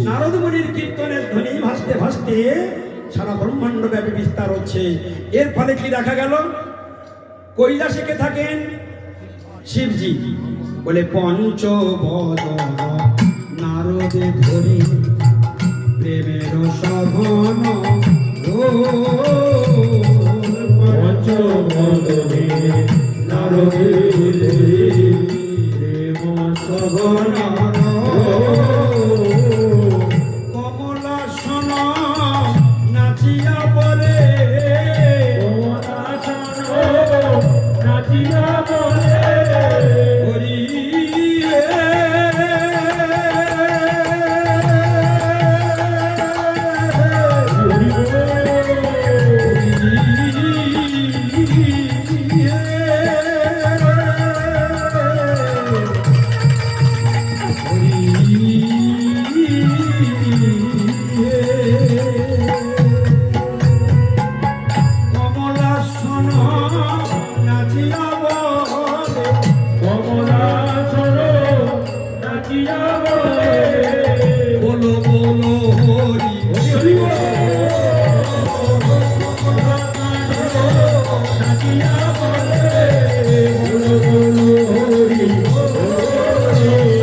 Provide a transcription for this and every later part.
নারদ মুনির কীর্তনের ধ্বনি ভাসতে ভাসতে সারা ব্রহ্মাণ্ড ব্যাপী বিস্তার হচ্ছে। এর ফলে কি দেখা গেল? কৈলাসে কে থাকেন? শিবজি। বলে পঞ্চবদন নারদে ধরি প্রেমের সঘন পঞ্চবদনে নারদে ধরি প্রেম সঘন কমলাসন নাচিয়া বলে নাচিয়া বলে হরি কমলাসন নাচিয়া বলে কমলাসন নাচিয়া বলে বলো বলো হরি হরি নাচিয়া বলে বলো বলো হরি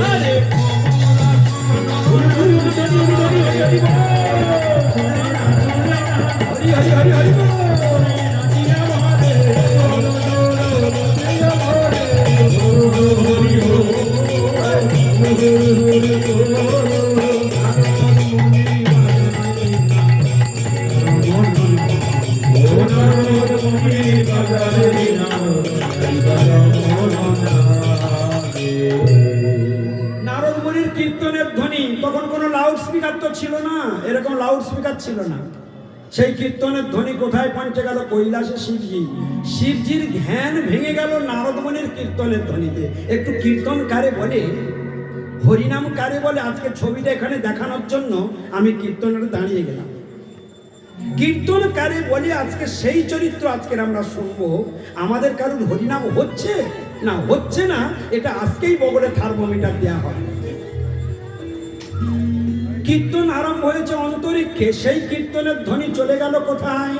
আরে হরি হরি হরি হরি নারদ মুনির কীর্তনের ধ্বনি, তখন কোনো লাউড স্পিকার তো ছিল না, এরকম লাউড স্পিকার ছিল না। সেই কীর্তনের ধ্বনি কোথায় পৌঁছে গেল? কৈলাসে শিবজি। শিবজির ধ্যান ভেঙে গেল নারদ মুনির কীর্তনের ধ্বনিতে। একটু কীর্তন কারে বলে, হরিনাম কারে বলে, আজকে ছবিটা এখানে দেখানোর জন্য আমি কীর্তনের দাঁড়িয়ে গেলাম। কীর্তন কারে বলে আজকে সেই চরিত্র আজকের আমরা শুনবো। আমাদের কারোর হরিনাম হচ্ছে না, হচ্ছে না, এটা আজকেই বগলে থার্মোমিটার দেওয়া হয়। কীর্তন আরম্ভ হয়েছে অন্তরিক্ষে, সেই কীর্তনের ধ্বনি চলে গেল কোথায়?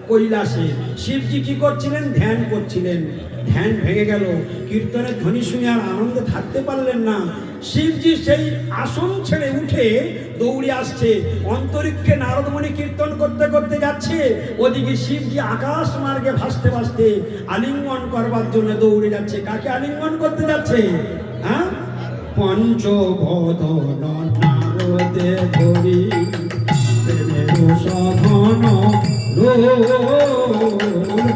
কৈলাসে। শিবজি কি করছিলেন? ধ্যান করছিলেন। ধ্যান ভেঙে গেল, কীর্তনের ধ্বনি শুনে আর আনন্দে থাকতে পারলেন না। শিবজি সেই আসন ছেড়ে উঠে দৌড়ে আসছে অন্তরিক্ষে। নারদমণি কীর্তন করতে করতে যাচ্ছে, ওদিকে শিবজি আকাশ মার্গে ভাসতে ভাসতে আলিঙ্গন করবার জন্য দৌড়ে যাচ্ছে। কাকে আলিঙ্গন করতে যাচ্ছে? হ্যাঁ, পঞ্চবদন নারদে ধরি প্রেমের সঘন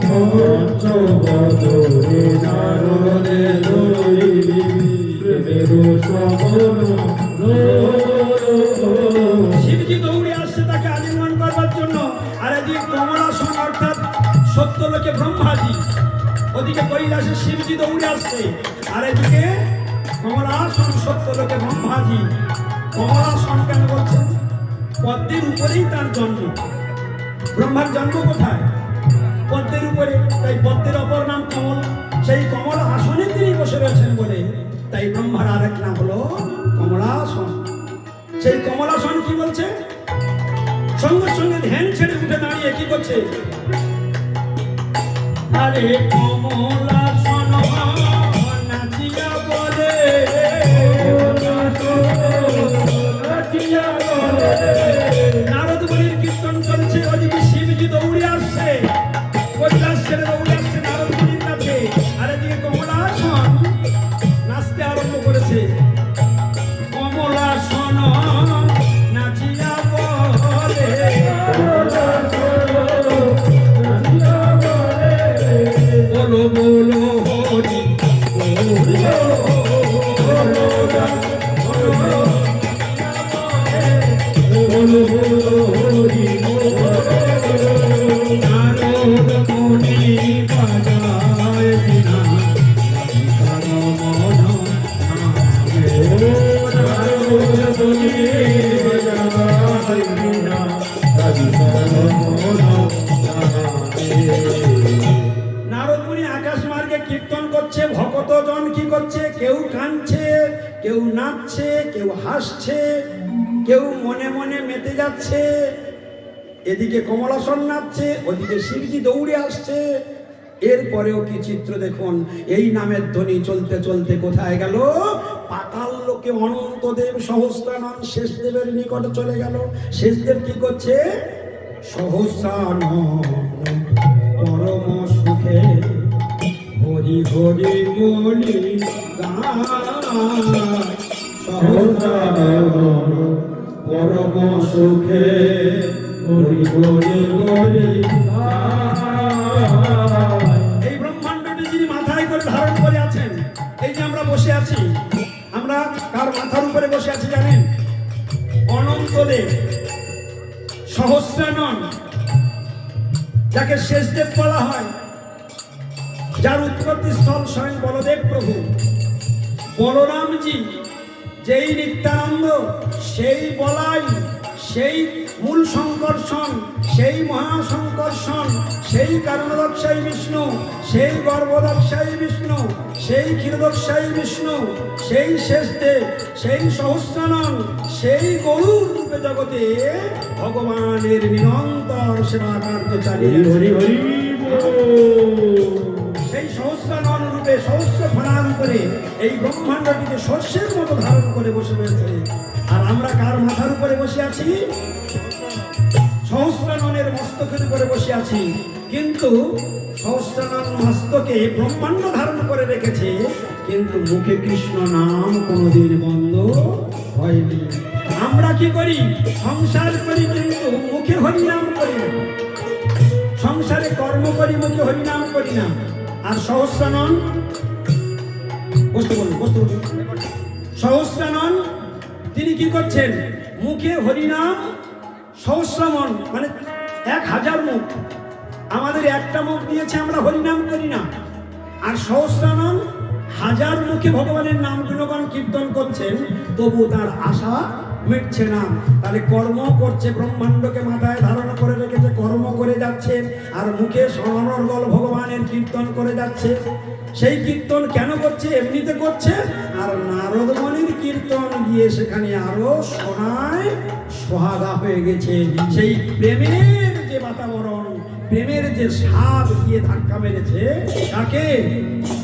পঞ্চবদনে নারদে ধরি প্রেমের সঘন শিবজি দৌড়ে আসছে তাকে আলিঙ্গন করবার জন্য। আর এদিকে কমলাসন অর্থাৎ সত্যলোকে ব্রহ্মাজি, ওদিকে কৈলাসে শিবজি দৌড়ে আসছে। আর এদিকে কমলাসন সত্যলোকে ব্রহ্মাজি। কমলাসন কেন বলছেন? পদ্মের উপরেই তার জন্ম। ব্রহ্মার জন্ম কোথায়? পদ্মের উপরে, তাই পদ্মের অপর নাম কমল। সেই কমল আসনে তিনি বসে রয়েছেন বলে তাই ব্রহ্মার আরেক নাম হলো কমলাসন। সেই কমলাসন কি বলছে? সঙ্গে সঙ্গে ধ্যান ছেড়ে উঠে দাঁড়িয়ে কি করছে? আরে কমলাসন নাচিয়া বলে, নারদ মুনির কীর্তন চলছে, ওদিকে শিবজি দৌড়ে আসছে, কৈলাস ছেড়ে দৌড়ে আসছে নারদ মুনির কাছে। আর এদিকে কমলাসন নাচতে আরম্ভ করেছে। কমলাসন নাচিয়া বলে, বলো বলো কেউ কাঁদছে, কেউ নাচছে, কেউ হাসছে, কেউ মনে মনে মেতে যাচ্ছে। এদিকে কমলাসন নাচছে, ওদিকে শিবজি দৌড়ে আসছে। এরপরেও কি চিত্র দেখুন, এই নামের ধ্বনি চলতে চলতে কোথায় গেল? পাতাল লোকে অনন্তদেব সহস্রানন শেষদেবের নিকট চলে গেল। শেষদেব কি করছে? সহস্রানন পরম সুখে হরি হরি বলি গায়। সহস্রানন পরম সুখে হরি হরি বলি গায়। এই ব্রহ্মাণ্ডটি যিনি মাথায় করে ধারণ করে আছেন, এই যে আমরা বসে আছি, আমরা কার মাথার উপরে বসে আছি জানেন? অনন্তদেব সহস্রানন, যাকে শেষদেব বলা হয়, যার উৎপত্তি স্থল স্বয়ং বলদেব প্রভু। বলরামজি যেই নিত্যানন্দ, সেই বলাই, সেই মূল সংকর্ষণ, সেই মহাসংকর্ষণ, সেই কারণদক্ষাই বিষ্ণু, সেই গর্ভদক্ষাই বিষ্ণু, সেই ক্ষীরদক্ষাই বিষ্ণু, সেই শেষদেব, সেই সহস্রানন, সেই গরুর রূপে জগতে ভগবানের নিরন্তর সেবা কার্য চালিয়ে হরি হরি বল। সেই সহস্রানন রূপে সহস্র ফলার উপরে এই ব্রহ্মাণ্ডটিকে শস্যের মতো ধারণ করে বসে রয়েছে। আর আমরা কার মাথার উপরে বসে আছি? সহস্রাননের মস্তকের উপরে বসে আছি। কিন্তু সহস্রানন মস্তকে ব্রহ্মাণ্ড ধারণ করে রেখেছে, কিন্তু মুখে কৃষ্ণ নাম কোনোদিন বন্ধ হয়নি। আমরা কি করি? সংসার করি, কিন্তু মুখে হরিনাম করি না। সংসারে কর্ম করি, মুখে হরিনাম করি না। আর সহস্রানন, সহস্রানন তিনি কি করছেন? মুখে হরিনাম, সহস্রামন মানে 1000 মুখ। আমাদের একটা মুখ দিয়েছে, আমরা হরিনাম করি না। আর সহস্রানন 1000 মুখে ভগবানের নাম গুণগান কীর্তন করছেন, তবু তার আশা মিটছে না। তাহলে কর্ম করছে, ব্রহ্মাণ্ডকে মাথায় ধারণ করে রেখেছে, কর্ম করে যাচ্ছে, আর মুখে সনর্গল ভগবানের কীর্তন করে যাচ্ছে। সেই কীর্তন কেন করছে? এমনিতে করছে। আর নারদ মুনির কীর্তন গিয়ে সেখানে আরো সোনায় সোহাগা হয়ে গেছে। সেই প্রেমের যে বাতাবরণ, প্রেমের যে স্বাদ দিয়ে ধাক্কা মেরেছে, তাকে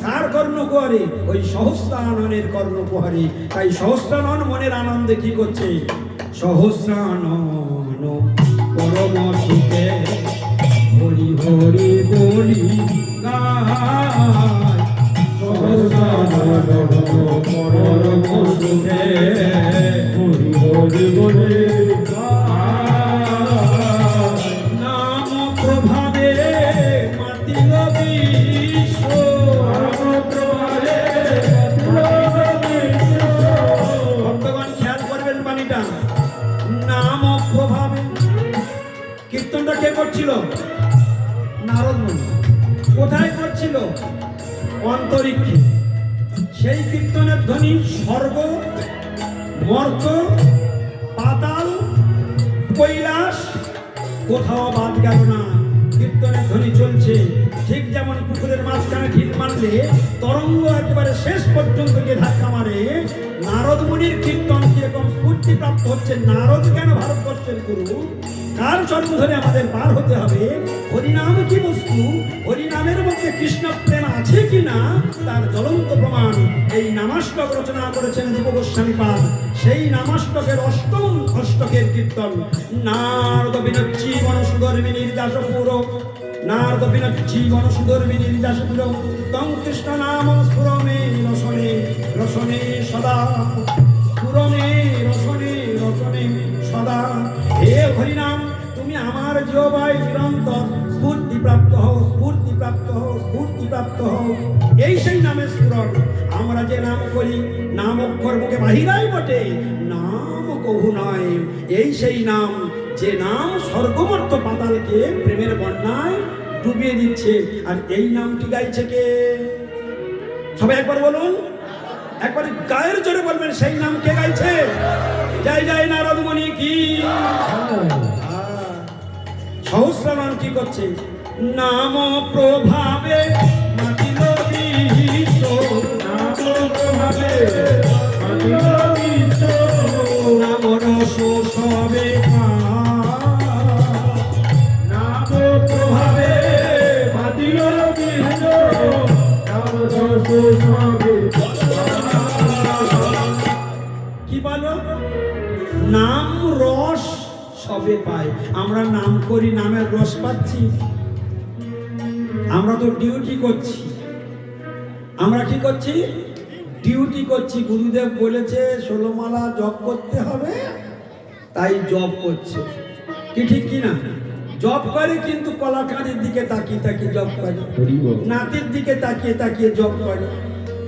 কার কর্ণকুহারে? ওই সহস্রাননের কর্ণকুহারে। তাই সহস্রানন মনের আনন্দে কি করছে? সহস্রানন পরম সুখে হরি হরি বলি গায়। সহস্রানন পরম সুখে হরি হরি বলি গায়। নাম প্রভাবে মাতিল বিশ্ব, ভক্তগণ খেয়াল করবেন বাণীটা। নাম প্রভাবে কীর্তনটা কে করছিল? নারদ মুনি। কোথায় করছিল? অন্তরিক্ষে। সেই কীর্তনের ধ্বনি স্বর্গ, মর্ত, পাতাল, কৈলাস কোথাও বাদ গেল না। কীর্তনের ধ্বনি চলছে। ঠিক যেমন পুকুরের মাঝখানে ঢিল মারলে তরঙ্গ একেবারে শেষ পর্যন্ত গিয়ে ধাক্কা মারে, নারদ মুনির কীর্তন কিরকম স্ফূর্তি প্রাপ্ত হচ্ছে। নারদ কেন ভারতবর্ষের গুরু? কার চরণ ধরে আমাদের পার হতে হবে? হরিনাম কি বস্তু, হরিনামের মধ্যে কৃষ্ণ প্রেম আছে কিনা তার জ্বলন্ত প্রমাণ এই নামাষ্টক রচনা করেছেন দীপ গোস্বামী পাদ। সেই নামাষ্টকের অষ্টকের কীর্তন। নারদ বিনজ্জীবন সুধর্মিনীর দাসপুর, নারদ বিনজ্জীবন সুধর্মিনীর দাসপুর, তং কৃষ্ণ নাম স্ফুরণে রসনে রসনে সদা, স্ফুরণে রসনে রসনে সদা। হে হরিনাম, তুমি আমার জিহ্বায় নিরন্তর স্ফূর্তি প্রাপ্ত হও, স্ফূর্তি প্রাপ্ত হও, স্ফূর্তি প্রাপ্ত হও। এই সেই নামের স্ফুরণ। আমরা যে নাম করি, নাম অক্ষর মুখে বাহিরাই বটে, নাম কহু নয়। এই সেই নাম, যে নাম স্বর্গমর্ত পাতালকে প্রেমের বন্যায় ডুবিয়ে দিচ্ছে। আর এই নামটি গাইছে কে? সবাই একবার বলুন, একবার গায়ের জোরে বলবেন, সেই নাম কে গাইছে? জয় জয় নারদ মুনি কি। সহস্রানন কি করছে? নাম প্রভাবে মাতিল বিশ্ব, নাম প্রভাবে সবে কি বলো? নাম রস সবে পাই। আমরা নাম করি, নামের রস পাচ্ছি? আমরা তো ডিউটি করছি। আমরা কি করছি? ডিউটি করছি। গুরুদেব বলেছে 16 মালা জপ করতে হবে, তাই জপ করছে। কি ঠিক কি না? জপ করে, কিন্তু কলাকারের দিকে তাকিয়ে তাকিয়ে জপ করে, নাতির দিকে তাকিয়ে তাকিয়ে জপ করে,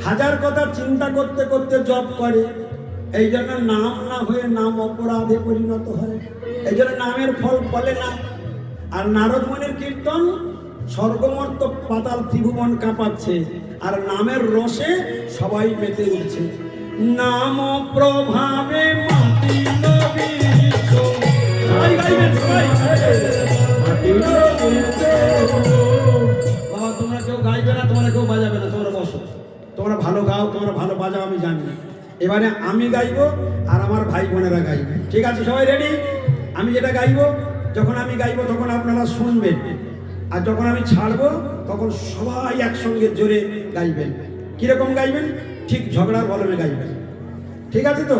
হাজার কথা চিন্তা করতে করতে জপ করে। এই জন্য নাম না হয়ে নাম অপরাধে পরিণত হয়। এই জন্য নামের ফল ফলে না। আর নারদ মুনির কীর্তন স্বর্গমর্ত পাতাল ত্রিভুবন কাঁপাচ্ছে, আর নামের রসে সবাই মেতে উঠছে। নাম প্রভাবে মাতিল বিশ্ব। সবাই গাইবেন, সবাই। বাবা, তোমরা কেউ গাইবে না, তোমরা কেউ বাজাবে না, তোমরা বসো। তোমরা ভালো গাও, তোমরা ভালো বাজাও, আমি জানি। এবারে আমি গাইবো আর আমার ভাই বোনেরা গাইবে। ঠিক আছে? সবাই রেডি? আমি যেটা গাইবো, যখন আমি গাইবো তখন আপনারা শুনবেন, আর যখন আমি ছাড়বো তখন সবাই একসঙ্গে জোরে গাইবেন। কিরকম গাইবেন? ঠিক ঝগড়ার বলমে গাইবেন। ঠিক আছে তো?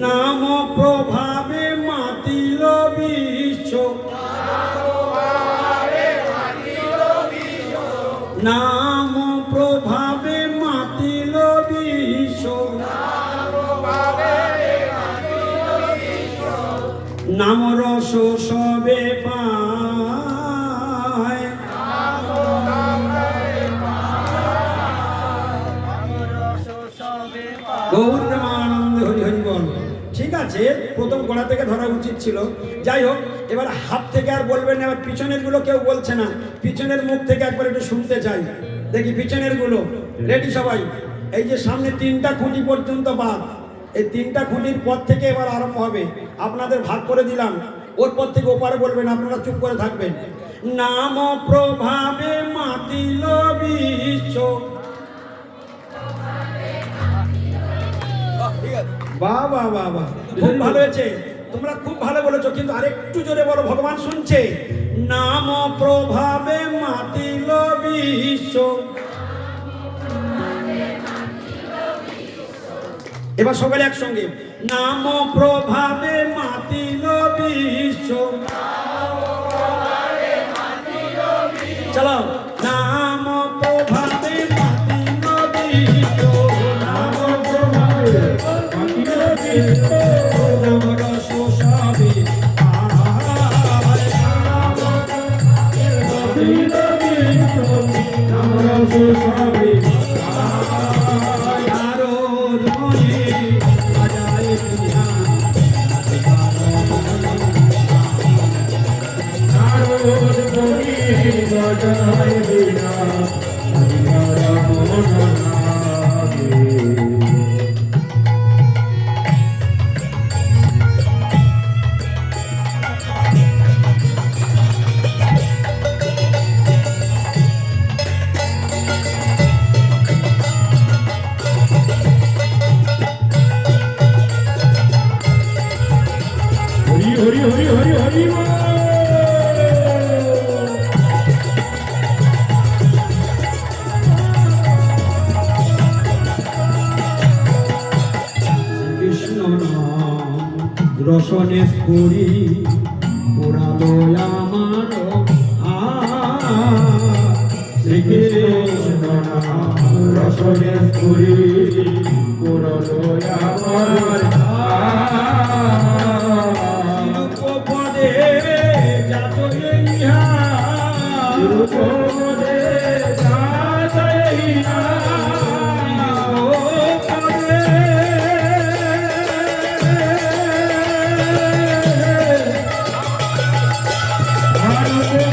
নাম প্রভাবে মাতিল বিশ্ব, নাম প্রভাবে মাতিল বিশ্ব, নাম রস সবে পায়। গৌর প্রেমানন্দ হরি হরি বল। ঠিক আছে, প্রথম গোড়া থেকে ধরা উচিত ছিল। যাই হোক, এবার হাত থেকে আর বলবেন না। এবার পিছনের গুলো কেউ বলছে না, পিছনের মুখ থেকে একবার একটু শুনতে চাই। দেখি পিছনের গুলো রেডি সবাই? এই যে সামনে 3টা খুঁটি পর্যন্ত বাদ, এই 3টা খুঁটির পর থেকে এবার আরম্ভ হবে। আপনাদের ভাগ করে দিলাম, ওর পর থেকে ওপারে বলবেন, আপনারা চুপ করে থাকবেন। নাম প্রভাবে মাতিল বিশ্ব। বাহ বাহ বাহ বাহ, খুব ভালো হয়েছে, তোমরা খুব ভালো বলেছো। কিন্তু আরেকটু জোরে বলো, ভগবান শুনছে। নাম প্রভাবে মাতিল বিশ্ব। এবার সকালে একসঙ্গে, নাম প্রভাবে মাতিল বিশ্ব। চলো, নাম প্রভাবে মাতিল বিশ্ব, নাম প্রভাবে মাতিল বিশ্ব, নাম রস সবে পায়, মাতিল বিশ্ব, নাম রস সবে পায়। নারদ মুনি বাজায় বীণা, নারদ মুনি বাজায় বীণা, হরিহর মন লাগে। হরি হরি হরি হরি হরি বল। কৃষ্ণ নাম রসনে স্ফুরি পুরালো আমার শ্রীকৃষ্ণ নাম রসনে স্ফুরি পুরালো আমার পদে যাচয়ে ইহা, পদে যাচয়ে ইহা, পদে ভারতে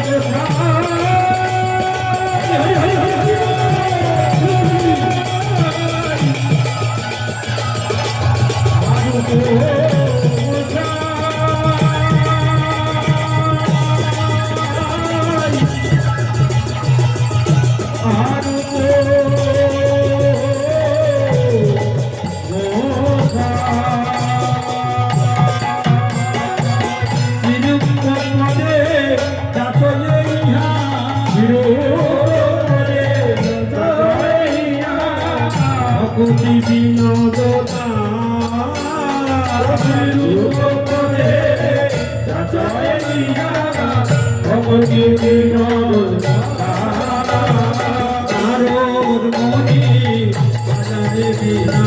অতি বিনোদতা বিরূপ করে যাচাই দিয়া অতি বিনোদতা নারদ মুনি বাজারে বিনা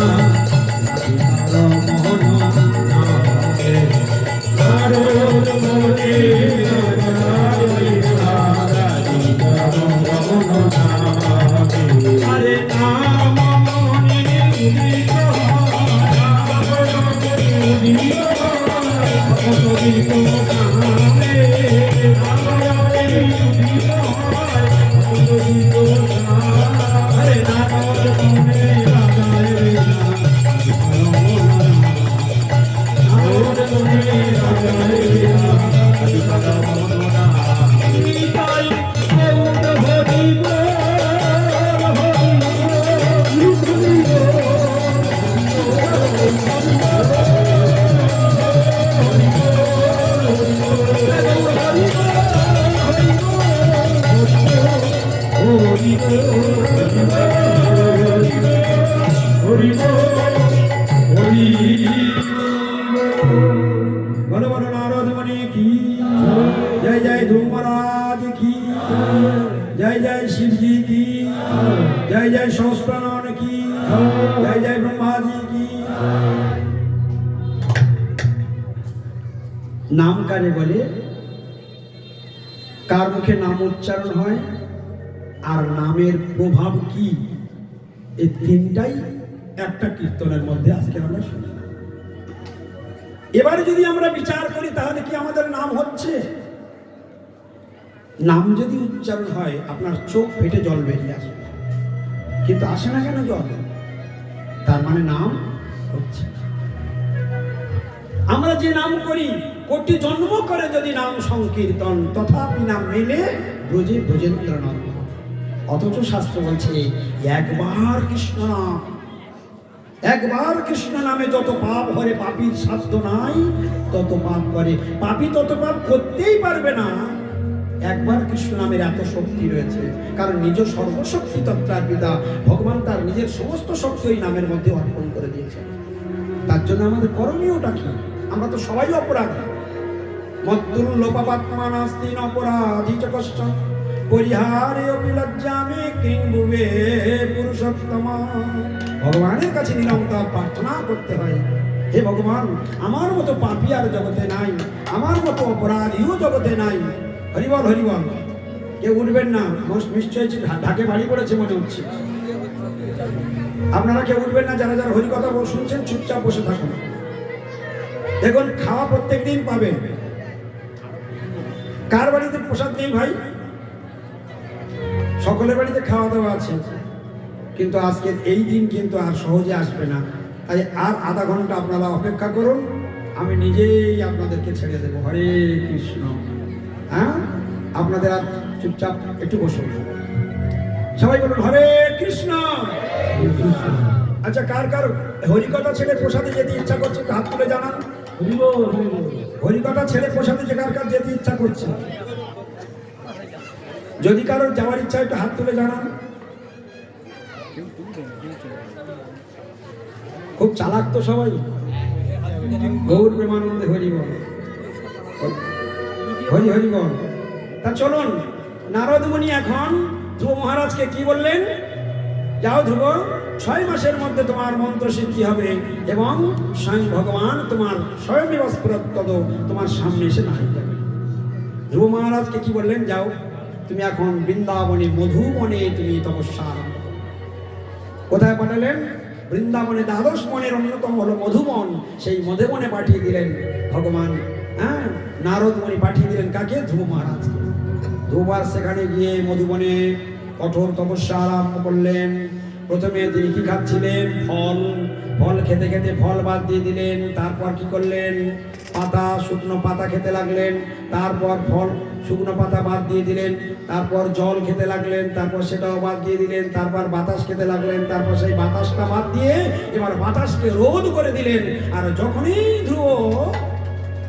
মোহন নামে নারদ মুনি বাজারে বিনা মোহন নামে আরে নাম মনি উদিত বলো বলো নারদ মুনি কি জয় জয় ধ্রুব মহারাজ কি জয় জয় শিবজি কি জয় জয় সহস্রানন কি জয় জয় ব্রহ্মাজি কি। নাম কারে বলে? কার মুখে নাম উচ্চারণ হয় আর নামের প্রভাব কি, এই তিনটাই একটা কীর্তনের মধ্যে আজকে আমরা শুনি। এবারে যদি আমরা বিচার করি তাহলে কি আমাদের নাম হচ্ছে? নাম যদি উচ্চারণ হয় আপনার চোখ ফেটে জল বেরিয়ে আসবে, কিন্তু আসে না কেন জল? তার মানে নাম হচ্ছে। আমরা যে নাম করি কোটি জন্ম করে যদি নাম সংকীর্তন তথাপি নাম মেলে ব্রজে ব্রজেন্দ্র নন্দ। অথচ শাস্ত্র বলছে একবার কৃষ্ণ নাম, একবার কৃষ্ণ নামে যত পাপ হরে পাপীর সাধ্য নাই তত পাপ করে। পাপী তত পাপ করতেই পারবে না। একবার কৃষ্ণ নামের এত শক্তি রয়েছে, কারণ নিজ সর্বশক্তি তত্ত্বার পিতা ভগবান তার নিজের সমস্ত শক্তি ওই নামের মধ্যে অর্পণ করে দিয়েছেন। তার জন্য আমাদের করণীয়টা কি? আমরা তো সবাই অপরাধী। মদ্দুল্লোপাপাত্মানাস্তিন অপরাধী চ কষ্টং পরিহারে অবিলজ্জামে কিং ভুবে পুরুষোত্তমা। ভগবানের কাছে নিরন্তর প্রার্থনা করতে হয়, হে ভগবান আমার মতো পাপী আর জগতে নাই, আমার মতো অপরাধীও জগতে নাই। হরিবল হরিবল। কেউ উঠবেন না, নিশ্চয়ই ঢাকে বাড়ি পড়েছে মনে হচ্ছে। আপনারা কেউ উঠবেন না, যারা যারা হরিকথা শুনছেন চুপচাপ বসে থাকুন। দেখুন খাওয়া প্রত্যেক দিন পাবেন। কার বাড়িতে প্রসাদ নেই ভাই? সকলের বাড়িতে খাওয়া দাওয়া আছে, কিন্তু আজকের এই দিন কিন্তু আর সহজে আসবে না। তাই আর আধা ঘন্টা আপনারা অপেক্ষা করুন, আমি নিজেই আপনাদেরকে ছেড়ে দেবো। হরে কৃষ্ণ। হ্যাঁ, আপনাদের আর চুপচাপ একটু বসুন, সবাই বলুন হরে কৃষ্ণ। আচ্ছা, কার কার হরিকথা ছেড়ে প্রসাদে যেতে ইচ্ছা করছে হাত তুলে জানান। হরিকথা ছেড়ে প্রসাদে যে কার কার যেতে ইচ্ছা করছে? যদি কারোর যাওয়ার ইচ্ছা একটু হাত তুলে জানান। খুব চালাক তো সবাই। গৌর প্রেমানন্দে হরি বল, হরি হরি বল। তা চলুন, নারদ মুনি এখন ধ্রুব মহারাজকে কি বললেন? যাও ধ্রুব, 6 মাসের মধ্যে তোমার মন্ত্র সিদ্ধি হবে এবং স্বয়ং ভগবান তোমার স্বয়ং নিবাসপ্রদ তোমার সামনে এসে দাঁড়িয়ে যাবে। ধ্রুব মহারাজকে কি বললেন? যাও তুমি এখন বৃন্দাবনে মধুবনে তুমি তপস্যা আরম্ভ করো। কোথায় পাঠালেন? বৃন্দাবনে দ্বাদশ বনের অন্যতম হলো মধুবন। সেই মধুবনে পাঠিয়ে দিলেন ভগবান। হ্যাঁ, নারদ মুনি পাঠিয়ে দিলেন কাকে? ধ্রুব মহারাজকে। ধ্রুব মহারাজ সেখানে গিয়ে মধুবনে কঠোর তপস্যা আরম্ভ করলেন। প্রথমে তিনি কি খাচ্ছিলেন? ফল। ফল খেতে খেতে ফল বাদ দিয়ে দিলেন। তারপর কি করলেন? পাতা, শুকনো পাতা খেতে লাগলেন। তারপর ফল শুকনো পাতা বাদ দিয়ে দিলেন। তারপর জল খেতে লাগলেন, তারপর সেটাও বাদ দিয়ে দিলেন। তারপর বাতাস খেতে লাগলেন, তারপর সেই বাতাসটা বাদ দিয়ে এবার বাতাসকে রোধ করে দিলেন। আর যখনই ধ্রুব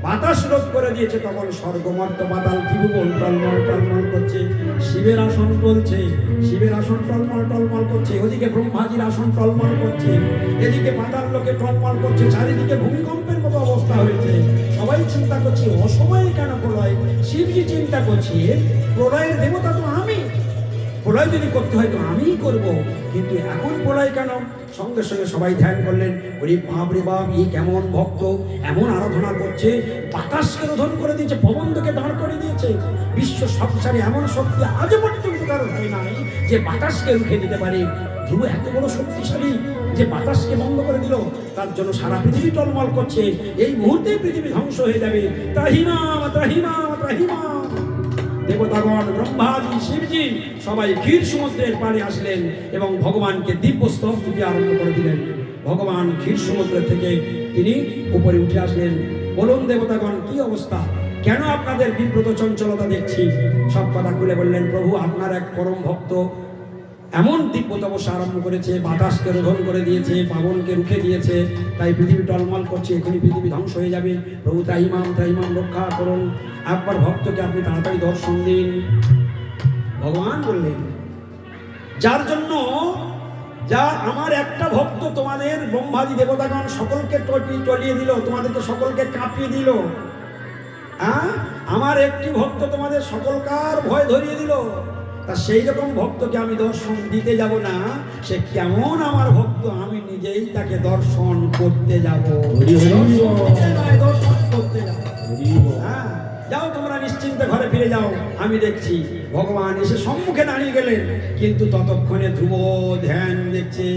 বাতাস রোধ করে দিয়েছে তখন স্বর্গমর্ত পাতাল ত্রিভুবন টলমল টলমল করছে। শিবের আসন টলছে, শিবের আসন টলমল টলমল করছে, ওদিকে ব্রহ্মাজির আসন টলমল করছে, এদিকে পাতাল লোকে টলমল করছে, চারিদিকে ভূমিকম্পের মতো অবস্থা হয়েছে। সবাই চিন্তা করছে অসময়ে কেন প্রলয়। শিবজি চিন্তা করছে প্রলয়ের দেবতা তো আমি, প্রলয় যদি করতে হয় তো আমিই করব, কিন্তু এখন প্রলয় কেন? সঙ্গে সঙ্গে সবাই ধ্যান করলেন, ওরে বাপ রে বাপ, এই কেমন ভক্ত, এমন আরাধনা করছে, বাতাসকে রোধন করে দিয়েছে, পবনকে দাঁড় করে দিয়েছে। বিশ্ব সংসারে এমন শক্তি আজও পর্যন্ত কারো হয় নাই যে বাতাসকে রুখে দিতে পারে। ধ্রুব এত বড় শক্তিশালী যে বাতাসকে বন্ধ করে দিল, তার জন্য সারা পৃথিবী টলমল করছে। এই মুহূর্তে পৃথিবী ধ্বংস হয়ে যাবে। ত্রাহিমাম ত্রাহিমাম ত্রাহিমাম। দেবতাগণ, ব্রহ্মাজি, শিবজি সবাই ক্ষীর সমুদ্রের পাড়ে আসলেন এবং ভগবানকে দিব্য স্তবস্তুতি আরম্ভ করে দিলেন। ভগবান ক্ষীর সমুদ্র থেকে তিনি উপরে উঠে আসলেন। বলুন দেবতাগণ, কি অবস্থা, কেন আপনাদের বিব্রত চঞ্চলতা দেখছি? সব কথা খুলে বললেন, প্রভু আপনার এক পরম ভক্ত এমন দিব্য তপস্যা আরম্ভ করেছে, বাতাসকে রোধন করে দিয়েছে, পাবনকে রুখে দিয়েছে, তাই পৃথিবী টলমল করছে, এখনই পৃথিবী ধ্বংস হয়ে যাবে। প্রভু ত্রাহিমাম ত্রাহিমাম রক্ষা করুন, একবার ভক্তকে আপনি তাড়াতাড়ি দর্শন দিন। ভগবান বললেন, যার জন্য যা আমার একটা ভক্ত তোমাদের ব্রহ্মাদি দেবতাগণ সকলকে টলিয়ে দিল, তোমাদেরকে সকলকে কাঁপিয়ে দিল, হ্যাঁ, আমার একটি ভক্ত তোমাদের সকলকার ভয় ধরিয়ে দিল, তা সেই রকম ভক্তকে আমি দর্শন দিতে যাব না। সে কেমন আমার ভক্ত, আমি নিজেই তাকে দর্শন করতে যাব, দর্শন করতে যাব। হ্যাঁ, যাও তোমরা নিশ্চিন্তে ঘরে ফিরে যাও, আমি দেখছি। ভগবান এসে সম্মুখে দাঁড়িয়ে গেলেন, কিন্তু ততক্ষণে ধ্রুব ধ্যান দেখছে।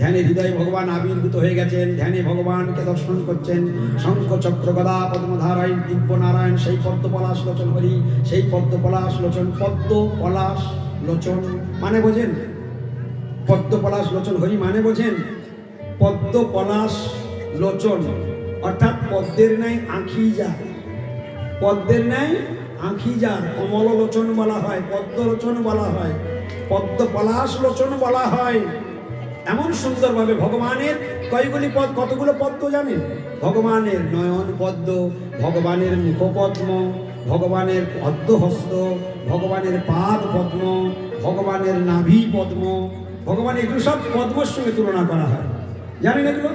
ধ্যানে হৃদয়ে ভগবান আবির্ভূত হয়ে গেছেন, ধ্যানে ভগবানকে দর্শন করছেন। শঙ্খ চক্র গদা পদ্মধারায়ণ দিব্য নারায়ণ, সেই পদ্ম পলাশ লোচন হরি, সেই পদ্ম পলাশ লোচন। পদ্ম পলাশ লোচন মানে বোঝেন? পদ্ম পলাশ লোচন হরি মানে বোঝেন? পদ্ম পলাশ লোচন অর্থাৎ পদ্মের ন্যায় আঁখি যায়, পদ্মের ন্যায় আঁখি যার কমল লোচন বলা হয়, পদ্ম লোচন বলা হয়, পদ্ম পলাশ লোচন বলা হয়। এমন সুন্দরভাবে ভগবানের কয়গুলি পদ, কতগুলো পদ্ম জানেন? ভগবানের নয়ন পদ্ম, ভগবানের মুখপদ্ম, ভগবানের পদ্মহস্ত, ভগবানের পাদ পদ্ম, ভগবানের নাভি পদ্ম। ভগবান এগুলো সব পদ্মর সঙ্গে তুলনা করা হয়, জানেন এগুলো?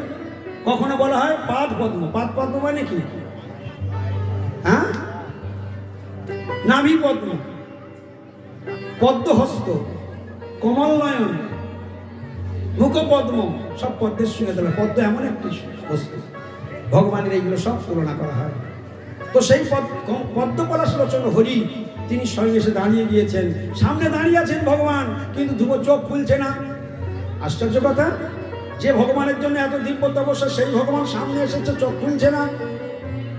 কখনো বলা হয় পাদ পদ্ম। পাদ পদ্ম মানে কি? হ্যাঁ, নাভি পদ্ম, পদ্মহস্ত, কমল নয়ন, মুখপদ্ম, সব পদ্মের সঙ্গে তোলা। পদ্ম এমন একটি বস্তু, ভগবানের এইগুলো সব তুলনা করা হয়। তো সেই পদ্ম পলাশ লোচন হরি তিনি স্বয়ং এসে দাঁড়িয়ে গিয়েছেন, সামনে দাঁড়িয়ে আছেন ভগবান, কিন্তু ধ্রুব চোখ খুলছে না। আশ্চর্য কথা, যে ভগবানের জন্য এত দিব্য তপস্যা, সেই ভগবান সামনে এসেছে, চোখ খুলছে না।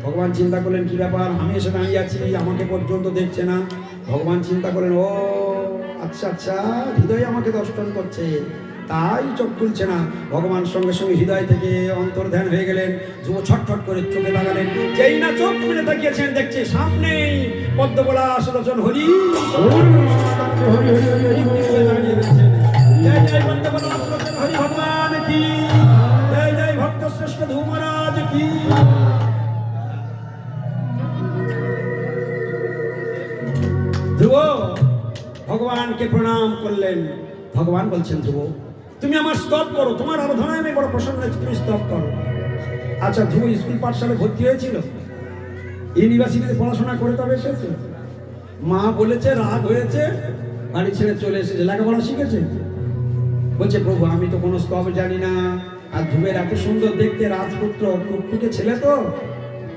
ভগবান চিন্তা করলেন, কি ব্যাপার, আমি এসে দাঁড়িয়ে আছি, আমাকে পর্যন্ত দেখছে না। ভগবান চিন্তা করলেন, ও আচ্ছা আচ্ছা, হৃদয় আমাকে দর্শন করছে, তাই চোখ খুলছে না। ভগবান সঙ্গে সঙ্গে হৃদয় থেকে অন্তর্ধান হয়ে গেলেন। ধ্রুব ছটফট করে চোখে লাগালেন, যেই না চোখ মেলে তাকিয়েছেন, দেখছে সামনেই পদ্ম পলাশ লোচন হরি দাঁড়িয়ে রয়েছেন। জয় জয় পদ্ম পলাশ লোচন হরি ভগবান কি, জয় জয় ভক্ত শ্রেষ্ঠ ধ্রুব মহারাজ কি। ধ্রুব ভগবানকে প্রণাম করলেন। ভগবান বলছেন, ধ্রুব তুমি আমার স্তব করো, তোমার আরাধনায় আমি বড় প্রসন্ন হয়েছি, তুমি স্তব করো। আচ্ছা, ধ্রুব স্কুল পাঠশালায় ভর্তি হয়েছিল, ইউনিভার্সিটিতে পড়াশোনা করে তবে এসেছে। মা বলেছে, রাগ হয়েছে, বাড়ি ছেড়ে চলে এসেছে, লেখাপড়া শিখেছে। বলছে, প্রভু আমি তো কোনো স্তব জানি না, আর ধ্রুবের এত সুন্দর দেখতে, রাজপুত্র, টুকটুকে ছেলে, তো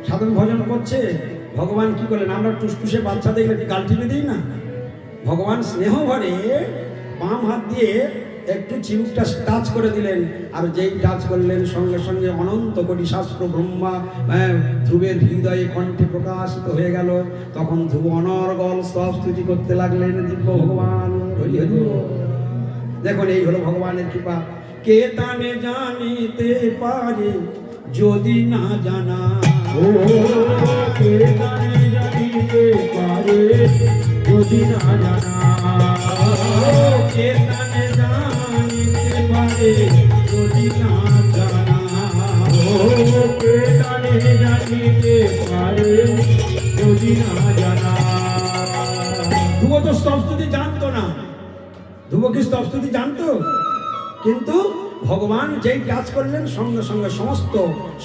সাধন ভজন করছে। ভগবান কি করলেন, আমরা টুসটুসে বাচ্চা দেখলে কি গাল টিপে দিই না? ভগবান স্নেহ ভরে বাম হাত দিয়ে একটু চিবুকটা টাচ করে দিলেন, আর যেই টাচ করলেন সঙ্গে সঙ্গে অনন্ত কোটি শাস্ত্র ব্রহ্মা ধ্রুবের হৃদয়ে কণ্ঠে প্রকাশিত হয়ে গেল। তখন ধ্রুব অনর্গল স্তব স্তুতি করতে লাগলেন দিব্য ভগবান হরি হরি। দেখুন, এই হলো ভগবানের কৃপা। কে তানে জানিতে পারে যদি না জানা, ও কে জানে জানিতে পারে যদি না জানা, কে তানে জানিতে পারে যদি না জানা, ও কে জানে জানিতে পারে যদি না জানা। ধ্রুব তো স্তবস্তুতি জানতো না, ধ্রুব কি স্তবস্তুতি জানতো? কিন্তু ভগবান যেই কাজ করলেন সঙ্গে সঙ্গে সমস্ত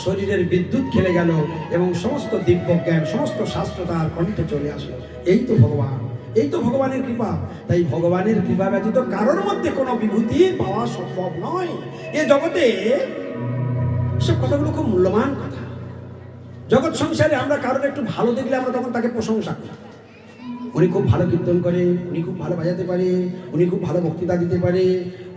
শরীরের বিদ্যুৎ খেলে গেল এবং সমস্ত দিব্য জ্ঞান, সমস্ত শাস্ত্র তার কণ্ঠে চলে আসলো। এই তো ভগবান, এই তো ভগবানের কৃপা। তাই ভগবানের কৃপা ব্যতীত কারোর মধ্যে কোনো বিভূতি পাওয়া সম্ভব নয়। এ জগতে সব কথাগুলো খুব মূল্যবান কথা। জগৎ সংসারে আমরা কারোর একটু ভালো দেখলে আমরা তখন তাকে প্রশংসা করি। উনি খুব ভালো কীর্তন করে, উনি খুব ভালো বাজাতে পারে, উনি খুব ভালো বক্তৃতা দিতে পারে,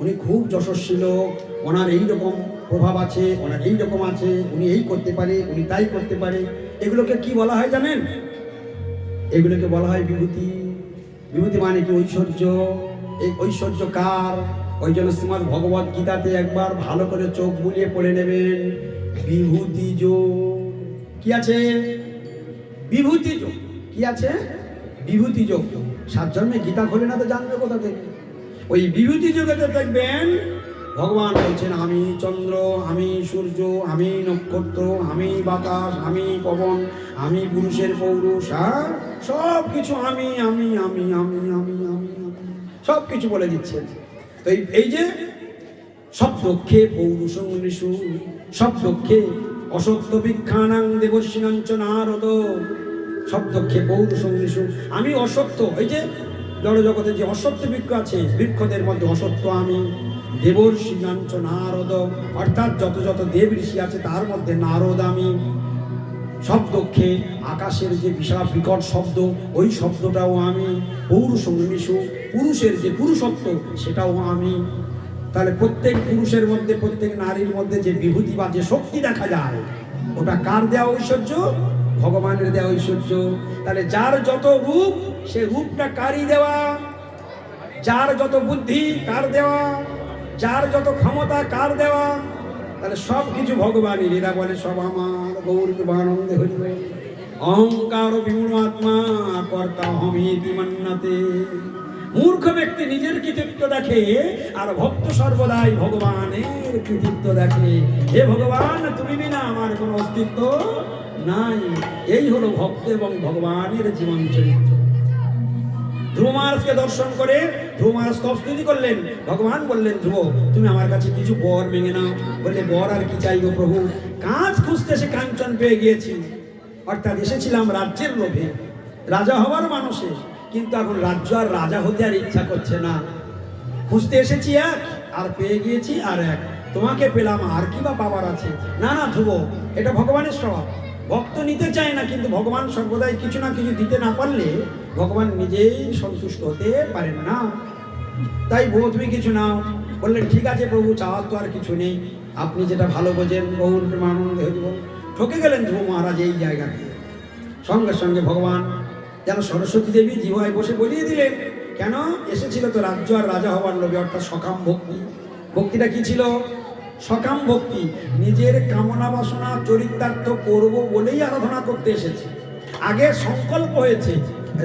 উনি খুব যশস্বী লোক, ওনার এই রকম প্রভাব আছে, ওনার এই রকম আছে, উনি এই করতে পারে, উনি তাই করতে পারে। এগুলোকে কি বলা হয় জানেন? এগুলোকে বলা হয় বিভূতি। বিভূতি মানে কি? ঐশ্বর্য। এই ঐশ্বর্য কার? ওই জন্য শ্রীমদ্ ভগবত গীতাতে একবার ভালো করে চোখ বুলিয়ে পড়ে নেবেন, বিভূতি যোগ। কি আছে? বিভূতি যোগ। কি আছে? বিভূতি যোগ। 7 জন্মে গীতা খোলে না তো জানবে কোথা থেকে? ওই বিভূতি যোগেতে দেখবেন ভগবান বলছেন, আমি চন্দ্র, আমি সূর্য, আমি নক্ষত্র, আমি বাতাস, আমি পবন, আমি পুরুষের পৌরুষ, সব কিছু আমি আমি আমি আমি আমি আমি সব কিছু বলে দিচ্ছেন। তো এই যে শব্দক্ষে পৌরুষং ঋষু, শব্দক্ষে অসত্য বিখ্যানাং দেবর্ষিণাঞ্চ নারদ, শব্দক্ষে পৌরুষং ঋষু। আমি অসত্য, এই যে জড় জগতে যে অসত্য বৃক্ষ আছে, বৃক্ষদের মধ্যে অসত্য আমি, দেবর্ষিণাঞ্চ নারদ, অর্থাৎ যত যত দেব ঋষি আছে তার মধ্যে নারদ আমি। শব্দক্ষে আকাশের যে বিশাল বিকট শব্দ, ওই শব্দটাও আমি। পৌরুষং ঋষু, পুরুষের যে পুরুষত্ব সেটাও আমি। তাহলে প্রত্যেক পুরুষের মধ্যে, প্রত্যেক নারীর মধ্যে যে বিভূতি বা যে শক্তি দেখা যায়, ওটা কার দেওয়া ঐশ্বর্য? ভগবানের দেওয়া ঐশ্বর্য। তাহলে যার যত রূপ, সে রূপটা কারই দেওয়া। যার যত বুদ্ধি, কার দেওয়া। যার যত ক্ষমতা, কার দেওয়া। তাহলে সব কিছু ভগবানের। এরা বলে সব আমার, গৌর কৃপানন্দে হরি বল। অহংকার বিমূঢ় আত্মা কর্তা হমিতি মান্যতে। মূর্খ ব্যক্তি নিজের কৃতিত্ব দেখে, আর ভক্ত সর্বদাই ভগবানের কৃতিত্ব দেখে। হে ভগবান, তুমি বিনা আমার কোনো অস্তিত্ব নাই। এই হলো ভক্ত এবং ভগবানের জীবন চরিত্র। ধ্রুব মহারাজকে দর্শন করে ধ্রুব মহারাজ স্তবস্তুতি করলেন। ভগবান বললেন, ধ্রুব তুমি আমার কাছে কিছু বর মেনে নাও। বললে, বর আর কি চাইবো প্রভু? কাজ খুঁজতে সে কাঞ্চন পেয়ে গিয়েছি। অর্থাৎ এসেছিলাম রাজ্যের লোভে, রাজা হওয়ার মানুষে, কিন্তু এখন রাজ্য আর রাজা হতে আর ইচ্ছা করছে না। খুঁজতে এসেছি এক, আর পেয়ে গিয়েছি আর এক। তোমাকে পেলাম, আর কি বা পাবার আছে? না না ধ্রুব, এটা ভগবানের স্বভাব। ভক্ত নিতে চায় না, কিন্তু ভগবান সর্বদাই কিছু না কিছু দিতে না পারলে ভগবান নিজেই সন্তুষ্ট হতে পারেন না। তাই বউ তুমি কিছু নাও। বললেন, ঠিক আছে প্রভু, চাওয়ার তো আর কিছু নেই, আপনি যেটা ভালো বোঝেন। গৌর প্রেমানন্দে হরি বল। ঠকে গেলেন ধ্রুব মহারাজ এই জায়গাতে। সঙ্গে সঙ্গে ভগবান যেন সরস্বতী দেবী জিহ্বায় বসে বলিয়ে দিলেন, কেন এসেছিল তো রাজ্য আর রাজা হওয়ার লোভে, অর্থাৎ সকাম ভক্তি। ভক্তিটা কি ছিল? সকাম ভক্তি। নিজের কামনা বাসনা চরিতার্থ করব বলেই আরাধনা করতে এসেছে। আগে সংকল্প হয়েছে,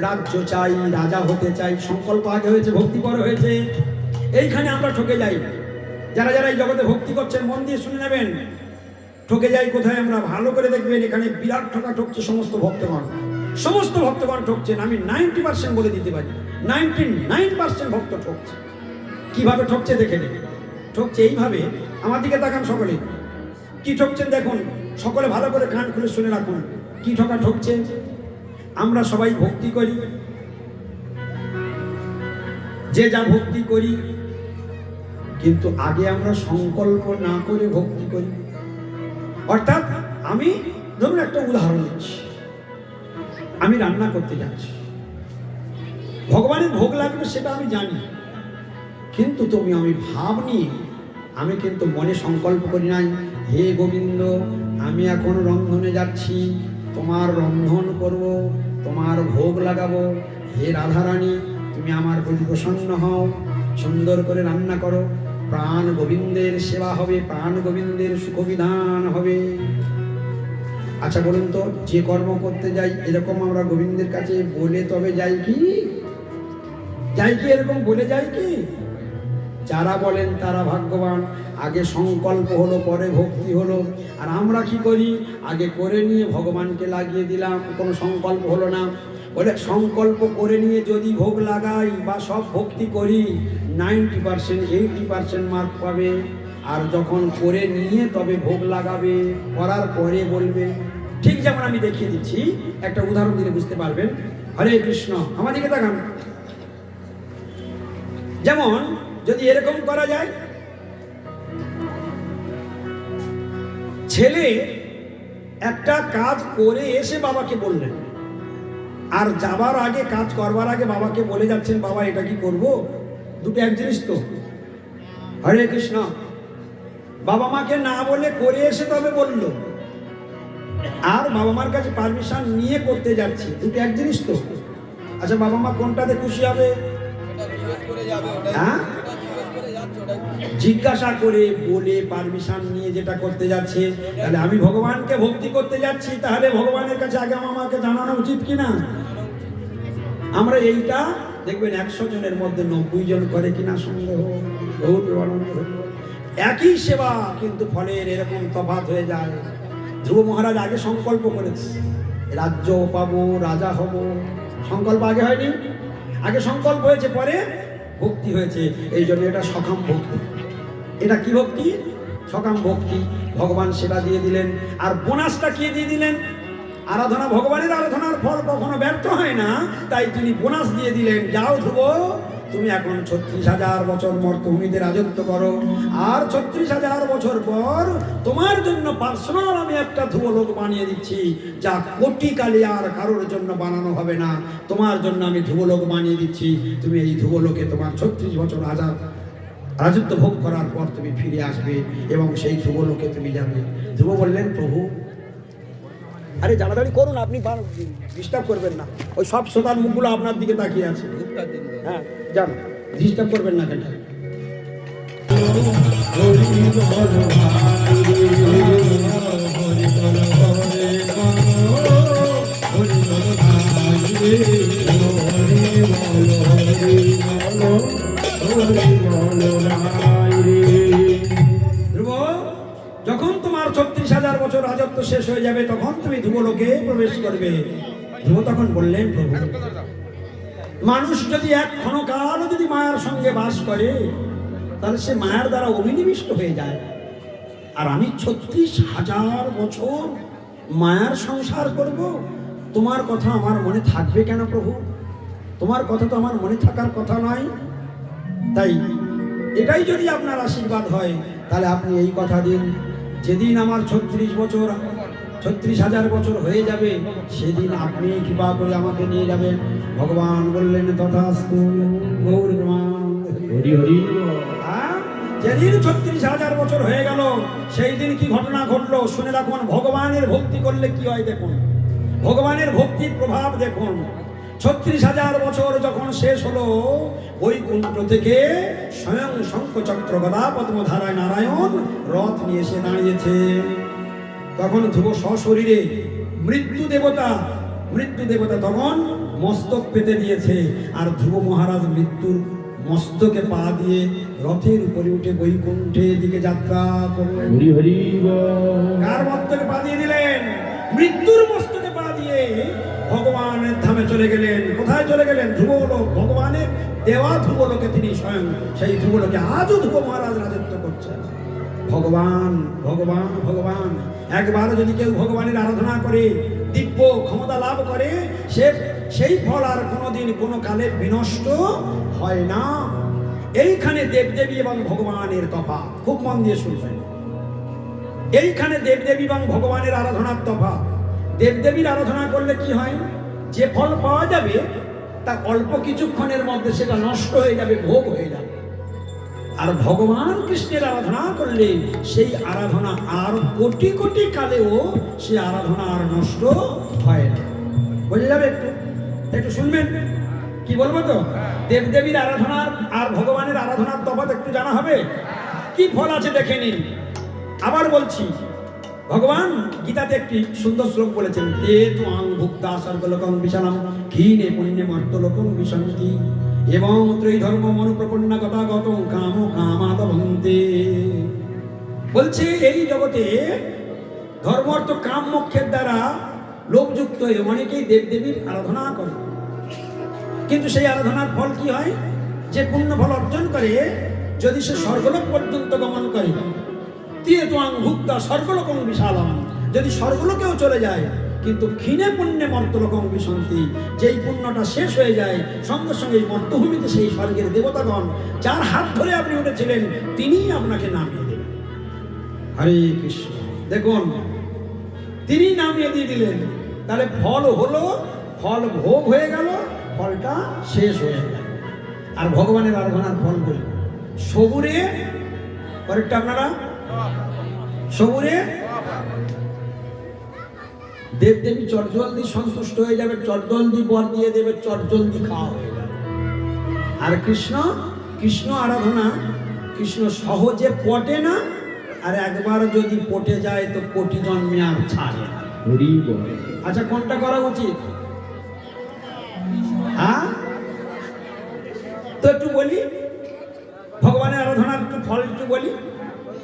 রাজ্য চাই, রাজা হতে চাই, সংকল্প আগে হয়েছে, ভক্তি পরে হয়েছে। এইখানে আমরা ঠকে যাই। যারা যারা এই জগতে ভক্তি করছেন মন দিয়ে শুনে নেবেন, ঠকে যাই কোথায় আমরা। ভালো করে দেখবেন, এখানে বিরাট ঠকা ঠকছে সমস্ত ভক্তগণ। সমস্ত ভক্তগণ ঠকছেন। আমি 90% বলে দিতে পারি, 99% ভক্ত ঠকছে। কিভাবে ঠকছে দেখে নেবে। ঠকছে এইভাবে, আমার দিকে তাকান সকলে। কি ঠকছেন দেখুন, সকলে ভালো করে কান খুলে শুনে রাখুন। কি ঠকা ঠকছে? আমরা সবাই ভক্তি করি, যে যা ভক্তি করি, কিন্তু আগে আমরা সংকল্প না করে ভক্তি করি। অর্থাৎ আমি ধরুন একটা উদাহরণ দিচ্ছি, আমি রান্না করতে যাচ্ছি, ভগবানের ভোগ লাগবে সেটা আমি জানি, কিন্তু আমি ভাব নিয়ে, আমি কিন্তু মনে সংকল্প করি নাই, হে গোবিন্দ আমি এখন রন্ধনে যাচ্ছি, তোমার রন্ধন করব, তোমার ভোগ লাগাবো। হে রাধারানী তুমি আমার প্রতি প্রসন্ন হও, সুন্দর করে রান্না করো, প্রাণ গোবিন্দের সেবা হবে, প্রাণ গোবিন্দের সুখবিধান হবে। আচ্ছা বলুন তো, যে কর্ম করতে যাই এরকম আমরা গোবিন্দের কাছে বলে তবে যাই কি? এরকম বলে যাই কি? যারা বলেন তারা ভাগ্যবান। আগে সংকল্প হলো, পরে ভক্তি হলো। আর আমরা কি করি? আগে করে নিয়ে ভগবানকে লাগিয়ে দিলাম, কোনো সংকল্প হলো না। বলে সংকল্প করে নিয়ে যদি ভোগ লাগাই বা সব ভক্তি করি 90% 80% মার্ক পাবে, আর যখন করে নিয়ে তবে ভোগ লাগাবে, করার পরে বলবে। ঠিক যেমন আমি দেখিয়ে দিচ্ছি, একটা উদাহরণ দিলে বুঝতে পারবেন। হরে কৃষ্ণ, আমার দিকে তাকান। যেমন যদি এরকম করা যায়, ছেলে একটা কাজ করে এসে বাবাকে বললেন, আর যাবার আগে, কাজ করবার আগে বাবাকে বলে যাচ্ছেন, বাবা এটা কি করব? দুটো এক জিনিস তো। হরে কৃষ্ণ, বাবা মাকে না বলে করে এসে তবে বললো, আর বাবা মার কাছে পারমিশন নিয়ে করতে যাচ্ছি, দুটো এক জিনিস তো। আচ্ছা, বাবা মা কোনটাতে খুশি হবে? হ্যাঁ, জিজ্ঞাসা করে বলে পারমিশন নিয়ে যেটা করতে যাচ্ছে। তাহলে আমি ভগবানকে ভক্তি করতে যাচ্ছি, তাহলে ভগবানের কাছে আগে আমাকে জানানো উচিত কিনা? আমরা এইটা দেখবেন 100 জনের মধ্যে 90 জন করে কিনা সন্দেহ। একই সেবা কিন্তু ফলের এরকম তফাৎ হয়ে যায়। ধ্রুব মহারাজ আগে সংকল্প করেছে, রাজ্য পাবো, রাজা হব। সংকল্প আগে হয়নি, আগে সংকল্প হয়েছে, পরে ভক্তি হয়েছে। এই জন্য এটা সকাম ভক্তি। এটা কি ভক্তি? সকাম ভক্তি। ভগবান সেবা দিয়ে দিলেন, আর বোনাসটা কি দিয়ে দিলেন? আরাধনা, ভগবানের আরাধনার ফল কখনো ব্যর্থ হয় না, তাই তিনি বোনাস দিয়ে দিলেন। যাও ধ্রুব, তুমি এখন 36,000 বছর মর্তভূমিতে রাজত্ব করো, আর 36,000 বছর পর তোমার জন্য পার্সোনাল আমি একটা ধ্রুবলোক বানিয়ে দিচ্ছি, যা কোটি কালে আর কারোর জন্য বানানো হবে না। তোমার জন্য আমি ধ্রুবলোক বানিয়ে দিচ্ছি, তুমি এই ধ্রুবলোকে তোমার 36 বছর রাজত্ব ভোগ করার পর তুমি ফিরে আসবে এবং সেই ধ্রুবলোকে তুমি যাবে। ধ্রুব বললেন, প্রভু, আরে জানাজানি করুন, আপনি ডিস্টার্ব করবেন না। ওই সব শ্রোতার মুখগুলো আপনার দিকে তাকিয়ে আছে। হ্যাঁ, যান, ডিস্টার্ব করবেন না কেন? ধ্রুব, যখন তোমার 36,000 বছর রাজত্ব শেষ হয়ে যাবে, তখন তুমি ধ্রুবলোকে প্রবেশ করবে। ধ্রুব তখন বললেন, প্রভু, মানুষ যদি এক ক্ষণকাল যদি মায়ার সঙ্গে বাস করে, তাহলে সে মায়ার দ্বারা অভিনিবিষ্ট হয়ে যায়। আর আমি 36,000 বছর মায়ার সংসার করব, তোমার কথা আমার মনে থাকবে কেন প্রভু? তোমার কথা তো আমার মনে থাকার কথা নয়। তাই এটাই যদি আপনার আশীর্বাদ হয়, তাহলে আপনি এই কথা দিন, যেদিন আমার 36,000 বছর হয়ে যাবে, সেদিন আপনি কৃপা করে আমাকে নিয়ে যাবেন। ভগবান বললেন, তথাস্তু গৌরমান। যেদিন 36,000 বছর হয়ে গেল, সেই দিন কি ঘটনা ঘটলো শুনে রাখুন। ভগবানের ভক্তি করলে কি হয় দেখুন, ভগবানের ভক্তির প্রভাব দেখুন। 36,000 বছর যখন শেষ হলো, বৈকুণ্ঠ থেকে স্বয়ং শঙ্খচক্র গদা পদ্মধারায় নারায়ণ রথ নিয়ে এসে দাঁড়িয়েছে। তখন ধ্রুব সশরীরে মৃত্যু দেবতা তখন মস্তক পেতে দিয়েছে, আর ধ্রুব মহারাজ মৃত্যুর মস্তকে পা দিয়ে রথের উপরে উঠে বৈকুণ্ঠের দিকে যাত্রা করলেন। কার মস্তকে পা দিয়ে দিলেন? মৃত্যুর মস্তকে পা দিয়ে ভগবানের ধামে চলে গেলেন। কোথায় চলে গেলেন? ধ্রুবলোক। ভগবানের দেওয়া ধ্রুবলোকে তিনি স্বয়ং, সেই ধ্রুবলোকে আজও ধ্রুব মহারাজ রাজত্ব করছেন। ভগবান ভগবান ভগবান। একবার যদি কেউ ভগবানের আরাধনা করে, দিব্য ক্ষমতা লাভ করে, সেই ফল আর কোনোদিন কোনো কালে বিনষ্ট হয় না। এইখানে দেবদেবী এবং ভগবানের তফাৎ, খুব মন দিয়ে শুনবেন। এইখানে দেবদেবী এবং ভগবানের আরাধনার তফাৎ। দেবদেবীর আরাধনা করলে কি হয়? যে ফল পাওয়া যাবে তা অল্প কিছুক্ষণের মধ্যে সেটা নষ্ট হয়ে যাবে, ভোগ হয়ে যাবে। আর ভগবান কৃষ্ণের আরাধনা করলে সেই আরাধনা আর কোটি কোটি কালেও সে আরাধনা আর নষ্ট হয় না। বোঝা যাবে? একটু শুনবেন, কি বলবো তো? দেবদেবীর আরাধনার আর ভগবানের আরাধনার তফাৎ একটু জানা হবে। কি ফল আছে দেখে নিন। আবার বলছি, ভগবান গীতাতে একটি সুন্দর শ্লোক বলেছেন, তে ত্বাং ভুক্তা স্বর্গলোকং বিশালাম ক্ষীণে পুণ্যে মর্ত্যলোকং বিশন্তি এবং ত্রৈধর্ম মনুপ্রপন্না গতাগতং কাম কামাদভন্তে। বলছে এই জগতে ধর্ম অর্থ কাম মোক্ষের দ্বারা লোভযুক্ত হয়ে অনেকেই দেবদেবীর আরাধনা করে, কিন্তু সেই আরাধনার ফল কি হয়? যে পুণ্য ফল অর্জন করে, যদি সে স্বর্গলোক পর্যন্ত গমন করে, তিয়ে তোয়াং ভুক্তা স্বর্গলোকং বিশালম, যদি স্বর্গলোকেও চলে যায়, কিন্তু ক্ষীণে পুণ্যে মর্তলোকং বিশন্তি, যেই পুণ্যটা শেষ হয়ে যায় সঙ্গে সঙ্গে এই মর্তভূমিতে সেই স্বর্গের দেবতাগণ যার হাত ধরে আপনি উঠেছিলেন তিনিই আপনাকে নামিয়ে দেবেন। হরে কৃষ্ণ। দেখুন, তিনি নামিয়ে দিয়ে দিলেন, তাহলে ফল হলো, ফল ভোগ হয়ে গেল, ফলটা শেষ হয়ে গেল। আর ভগবানের আরাধনার ফল বলি সবুরে, পরেরটা আপনারা সবুরে দেবদেবী চটজলদি সন্তুষ্ট হয়ে যাবে, চটজলদি বর দিয়ে দেবে, চটজলদি খাওয়া হয়ে যাবে। আর কৃষ্ণ, কৃষ্ণ আরাধনা, কৃষ্ণ সহজে পটে না, আর একবার যদি পটে যায় তো কোটি জন্মে আর ছাড়ে না। হরি বল। আচ্ছা, কোনটা করা উচিত? হ্যাঁ, তো একটু বলি, ভগবানের আরাধনার একটু ফল একটু বলি,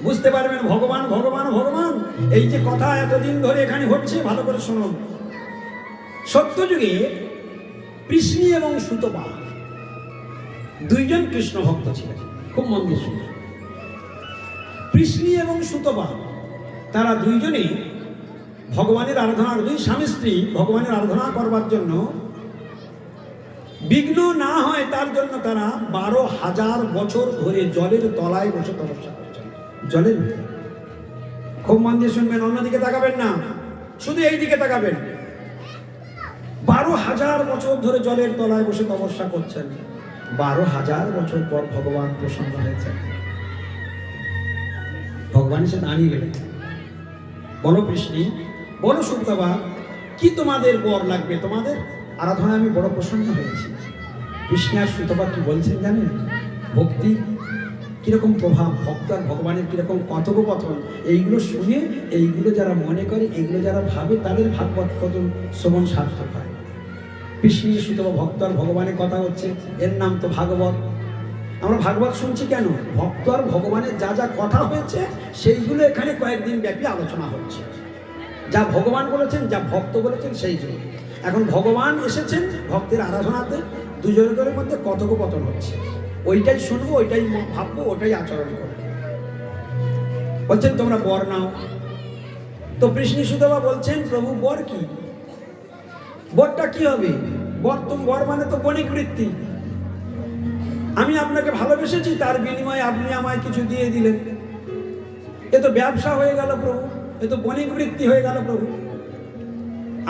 বুঝতে পারবেন। ভগবান ভগবান ভগবান এই যে কথা এতদিন ধরে এখানে হচ্ছে, ভালো করে শুনুন। সত্যযুগে কৃষ্ণ এবং সুতপা দুইজন কৃষ্ণ ভক্ত ছিলেন, খুব মন দিয়ে শুনুন। কৃষ্ণ এবং সুতপা তারা দুইজনেই ভগবানের আরাধনার, দুই স্বামী স্ত্রী ভগবানের আরাধনা করবার জন্য বিঘ্ন না হয় তার জন্য তারা 12,000 বছর ধরে জলের তলায় বসে তপস্যা করছেন। জলের ভিতরে, খুব মন দিয়ে শুনবেন, অন্যদিকে তাকাবেন না, শুধু এই দিকে তাকাবেন। 12,000 বছর ধরে জলের তলায় বসে তপস্যা করছেন। 12,000 বছর পর ভগবান প্রসন্ন হয়েছেন। ভগবান এসে দাঁড়িয়ে গেলেন, বলো কৃষ্ণী, বলো সুতপা, কি তোমাদের বর লাগবে? তোমাদের আরাধনায় আমি বড় প্রসন্ন হয়েছি। কৃষ্ণ আর সুতপা কি বলছেন জানেন? ভক্তি কিরকম প্রভাব, ভক্ত আর ভগবানের কিরকম কথোপকথন, এইগুলো শুনে, এইগুলো যারা মনে করে, এইগুলো যারা ভাবে, তাদের ভাগবত কথন শ্রবণ সার্থক হয়। কৃষ্ণ সুতপা ভক্ত আর ভগবানের কথা হচ্ছে, এর নাম তো ভাগবত। আমরা ভাগবত শুনছি কেন? ভক্ত আর ভগবানের যা যা কথা হয়েছে সেইগুলো এখানে কয়েকদিন ব্যাপী আলোচনা হচ্ছে। যা ভগবান বলেছেন, যা ভক্ত বলেছেন, সেইগুলো এখন ভগবান এসেছেন ভক্তের আরাধনাতে, দুজনের মধ্যে কথোপকথন হচ্ছে। ওইটাই শুনবো, ওইটাই ভাববো, ওটাই আচরণ করবো। বলছেন তোমরা বর নাও। তো কৃষ্ণ সুতপা বলছেন, প্রভু বর কি? বরটা কি হবে? বর মানে তো বণিক বৃত্তি। আমি আপনাকে ভালোবেসেছি, তার বিনিময়ে আপনি আমায় কিছু দিয়ে দিলেন, এ তো ব্যবসা হয়ে গেল প্রভু, এ তো বণিক বৃত্তি হয়ে গেল প্রভু।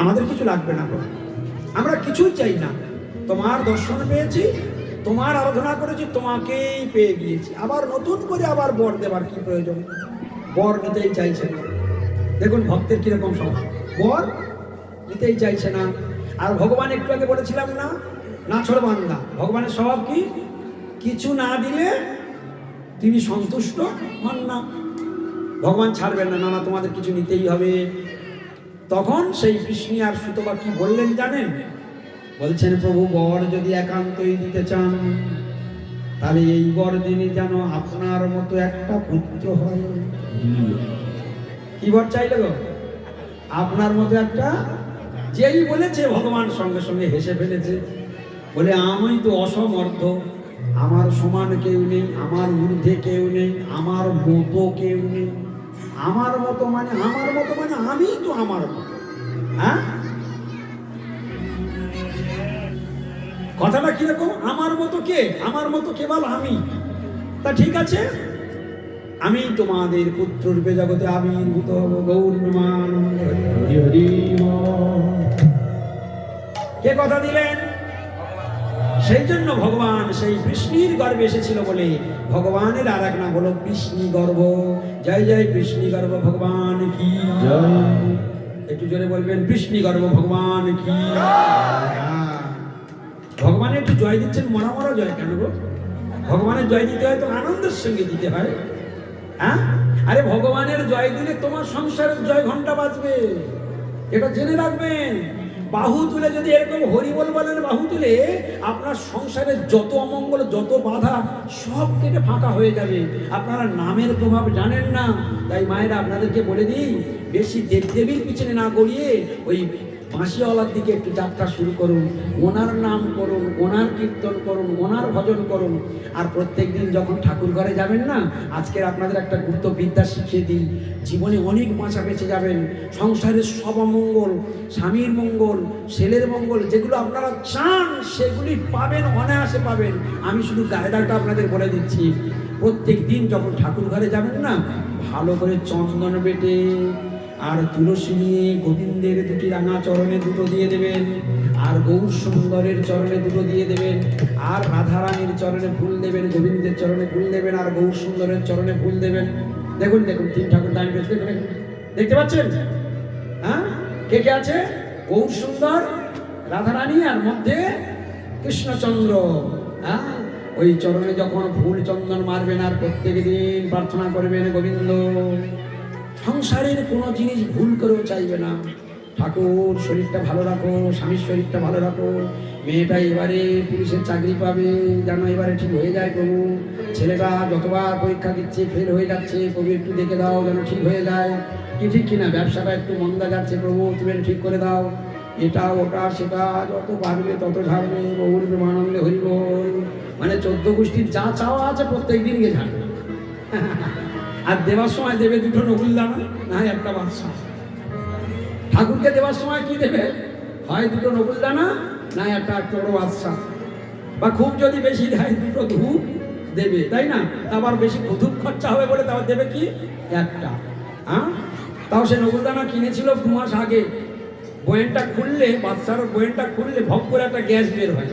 আমাদের কিছু লাগবে না প্রভু, আমরা কিছুই চাই না। তোমার দর্শন পেয়েছি, তোমার আরাধনা করেছি, তোমাকেই পেয়ে গিয়েছি, আবার নতুন করে আবার বর দেবার কি প্রয়োজন? বর নিতেই চাইছে না। দেখুন ভক্তের কিরকম স্বভাব, বর নিতেই চাইছে না। আর ভগবান একটু আগে বলেছিলাম না, নাছড় বান্দা। ভগবানের স্বভাব কি? কিছু না দিলে তিনি সন্তুষ্ট হন না। ভগবান ছাড়বেন না, না তোমাদের কিছু নিতেই হবে। তখন সেই কৃষ্ণ আর সুতপা কি বললেন জানেন? বলছেন, প্রভু বর যদি একান্তই দিতে চান, তাহলে এই বর দিনে যেন আপনার মতো একটা পুত্র হয়। কি বর চাইল গো? আপনার মতো একটা। যেই বলেছে ভগবান সঙ্গে সঙ্গে হেসে ফেলেছে, বলে আমি তো অসমর্থ, আমার সমান কেউ নেই, আমার ঊর্ধ্বে কেউ নেই, আমার মতো কেউ নেই। আমার মতো মানে, আমার মতো মানে আমি তো আমার মতো। হ্যাঁ, কথাটা কিরকম? আমার মতো কে? আমার মতো কেবল আমি। তা ঠিক আছে, আমি তোমাদের পুত্র রূপে জগতে আবির্ভূত হব। গৌরমানন্দ হরি হরি বল। কে কথা দিলেন? সেই জন্য ভগবান সেই কৃষ্ণীর গর্ভে এসেছিল বলে ভগবানের আর এক নাম হলো কৃষ্ণী গর্ভ। জয় জয় কৃষ্ণী গর্ভ ভগবান কি জয়। একটু জোরে বলবেন, কৃষ্ণী গর্ভ ভগবান কি। ভগবানের একটু জয় দিচ্ছেন, মরা মরা জয় কেন গো? ভগবানের জয় দিতে হয় তো আনন্দের সঙ্গে দিতে হয়। হ্যাঁ, আরে ভগবানের জয় দিলে তোমার সংসারের জয় ঘন্টা বাজবে, এটা জেনে রাখবেন। বাহু তুলে যদি এরকম হরিবল বলেন, বাহু তুলে আপনার সংসারের যত অমঙ্গল, যত বাধা সব কেটে ফাঁকা হয়ে যাবে। আপনারা নামের প্রভাব জানেন না, তাই মায়েরা আপনাদেরকে বলে দিই, বেশি দেবদেবীর পিছনে না গড়িয়ে ওই বাঁশিওয়ালার দিকে একটু যাত্রা শুরু করুন, ওনার নাম করুন, ওনার কীর্তন করুন, ওনার ভজন করুন। আর প্রত্যেক দিন যখন ঠাকুর ঘরে যাবেন না, আজকের আপনাদের একটা গুপ্ত বিদ্যা শিখিয়ে দিই, জীবনে অনেক বাঁচা বেঁচে যাবেন। সংসারের সব মঙ্গল, স্বামীর মঙ্গল, ছেলের মঙ্গল, যেগুলো আপনারা চান সেগুলি পাবেন, অনায়াসে পাবেন। আমি শুধু কায়দাটা আপনাদের বলে দিচ্ছি। প্রত্যেক দিন যখন ঠাকুর ঘরে যাবেন না, ভালো করে চন্দন বেটে আর তুলসী নিয়ে গোবিন্দের দুটি রাঙা চরণে দুটো দিয়ে দেবেন, আর গৌর সুন্দরের চরণে দুটো দিয়ে দেবেন, আর রাধারানীর চরণে ফুল দেবেন, গোবিন্দের চরণে ফুল দেবেন, আর গৌর সুন্দরের চরণে ফুল দেবেন। দেখুন দেখুন, তিন ঠাকুর দাঁড়িয়ে রয়েছে, দেখুন দেখতে পাচ্ছেন? হ্যাঁ, কে কে আছে? গৌর সুন্দর, রাধারানী, আর মধ্যে কৃষ্ণচন্দ্র। হ্যাঁ, ওই চরণে যখন ফুল চন্দন মারবেন আর প্রত্যেক দিন প্রার্থনা করবেন, গোবিন্দ। সংসারের কোনো জিনিস ভুল করেও চাইবে না, ঠাকুর শরীরটা ভালো রাখো, স্বামীর শরীরটা ভালো রাখো, মেয়েটা এবারে পুলিশের চাকরি পাবে, যেন এবারে ঠিক হয়ে যায় প্রভু, ছেলেটা যতবার পরীক্ষা দিচ্ছে ফেল হয়ে যাচ্ছে, প্রভু একটু দেখে দাও যেন ঠিক হয়ে যায়। কি ঠিক কিনা? ব্যবসাটা একটু মন্দা যাচ্ছে, প্রভু তুমি ঠিক করে দাও। এটা ওটা সেটা যত বাড়বে তত ঝাড়বে, বহুল প্রেমানন্দে হরিবল। মানে 14 গোষ্ঠীর যা চাওয়া আছে প্রত্যেক দিন গিয়ে ঝাড়বে। আর দেওয়ার সময় দেবে দুটো নকুলদানা, না একটা বাদশা। ঠাকুরকে দেওয়ার সময় কি দেবে? হয় দুটো নকুলদানা, না একটা বড় বাদশা। বা খুব যদি বেশি দেয় দুটো ধূপ দেবে, তাই না? আবার বেশি ধূপ খরচা হবে বলে তাও দেবে কি একটা। হ্যাঁ, তাও সে নকুলদানা কিনেছিল 2 মাস আগে। বয়েনটা খুললে, বাদশার বয়েনটা খুললে ভক করে একটা গ্যাস বের হয়।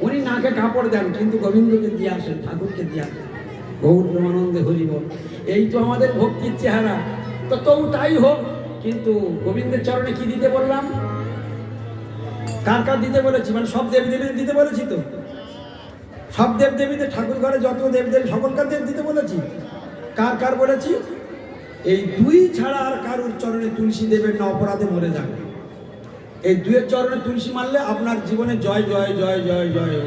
উনি নাকে কাপড় দেন, কিন্তু গোবিন্দকে দিয়ে আসেন, ঠাকুরকে দিয়ে আসেন। গৌর প্রেমানন্দে হরিবল। এই তো আমাদের ভক্তির চেহারা। তো তবু তাই হোক, কিন্তু গোবিন্দের চরণে কি দিতে বললাম? কার কার দিতে বলেছি? মানে সব দেবদেবীদের দিতে বলেছি তো। সব দেবদেবীদের, ঠাকুর ঘরে যত দেবদেবী সকলকার দিতে বলেছি। কার কার বলেছি? এই 2 ছাড়া আর কারুর চরণে তুলসী দেবেন না, অপরাধে মরে যাবে। এই 2-এর চরণে তুলসী মারলে আপনার জীবনে জয় জয় জয় জয় জয়।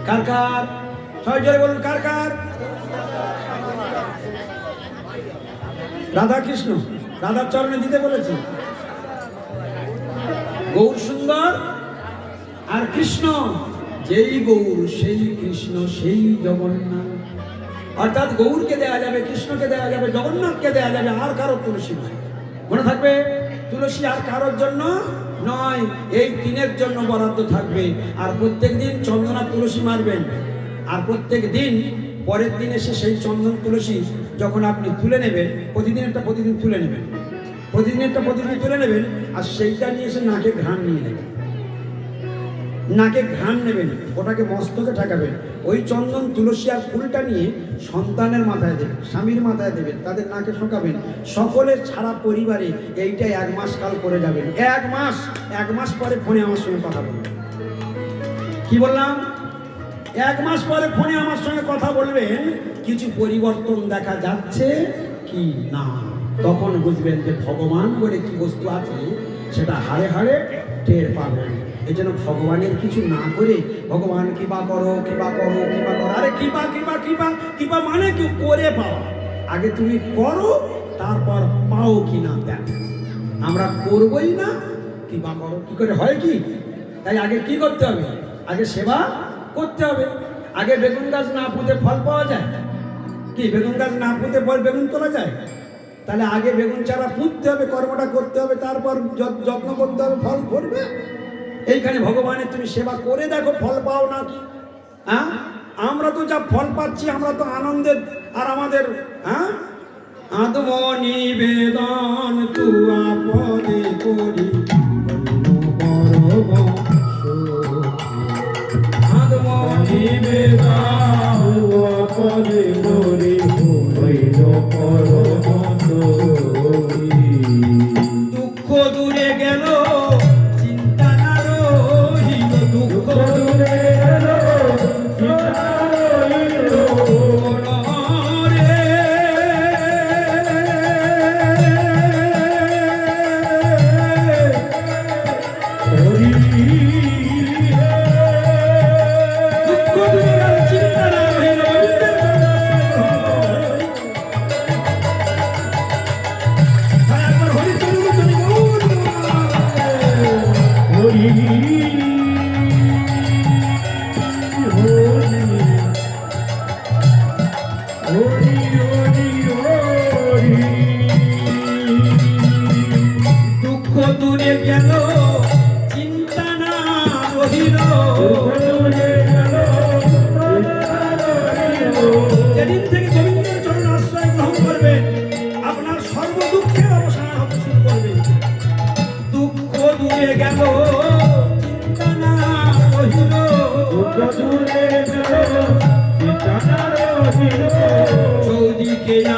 কার কার? জয় জয় বলুন, কার কার? রাধা কৃষ্ণ, রাধার চরণে দিতে বলেছি। গৌর সুন্দর আর কৃষ্ণ, যেই গৌর সেই কৃষ্ণ সেই জগন্নাথ। অর্থাৎ গৌরকে দেওয়া যাবে, কৃষ্ণকে দেওয়া যাবে, জগন্নাথকে দেওয়া যাবে, আর কারোর তুলসী নয়। মনে থাকবে, তুলসী আর কারোর জন্য নয়, এই 3-এর জন্য বরাদ্দ থাকবে। আর প্রত্যেক দিন চন্দন আর তুলসী মারবেন। আর প্রত্যেক দিন পরের দিন এসে সেই চন্দন তুলসী যখন আপনি তুলে নেবেন, প্রতিদিন তুলে নেবেন, প্রতিদিন তুলে নেবেন, আর সেইটা নিয়ে এসে নাকে ঘ্রাণ নিয়ে নেবেন। নাকে ঘ্রাণ নেবেন, ওটাকে মস্তকে ঠেকাবেন। ওই চন্দন তুলসী আর ফুলটা নিয়ে সন্তানের মাথায় দেবেন, স্বামীর মাথায় দেবেন, তাদের নাকে শোকাবেন। সকলের সারা পরিবারে এইটাই 1 মাস কাল করে যাবেন। 1 মাস পরে ফোনে আমার সঙ্গে কথা বলবেন। কি বললাম? 1 মাস পরে ফোনে আমার সঙ্গে কথা বলবেন, কিছু পরিবর্তন দেখা যাচ্ছে কি না। তখন বুঝবেন যে ভগবান বলে কি বস্তু আছে, সেটা হাড়ে হাড়ে টের পাবেন। এই জন্য ভগবানের কিছু না করে ভগবান কৃপা করো কৃপা করো কৃপা করো। আরে কৃপা কৃপা কৃপা কৃপা মানে কি? করে পাওয়া। আগে তুমি করো, তারপর পাও কি না দেখ। আমরা করবই না, কৃপা করো কি করে হয়? কি তাই আগে কি করতে হবে? আগে সেবা করতে হবে। আগে বেগুন গাছ না পুঁতে ফল পাওয়া যায় কি? বেগুন গাছ না পুঁতে ফল বেগুন তোলা যায়? তাহলে আগে বেগুন চারা পুঁততে হবে, কর্মটা করতে হবে, তারপর যত্ন করতে হবে, ফল করবে। এইখানে ভগবানের তুমি সেবা করে দেখো, ফল পাও নাকি। হ্যাঁ, আমরা তো যা ফল পাচ্ছি, আমরা তো আনন্দের। আর আমাদের হ্যাঁ, আত্মনিবেদন তুয়া পদে করি, দুঃখ দূরে গেল, চিন্তা না রহিল। দুঃখ দূরে গেল, চিন্তা রহিল রে। হরি দুঃখ দূরে গেল, চিন্তা না রহিল।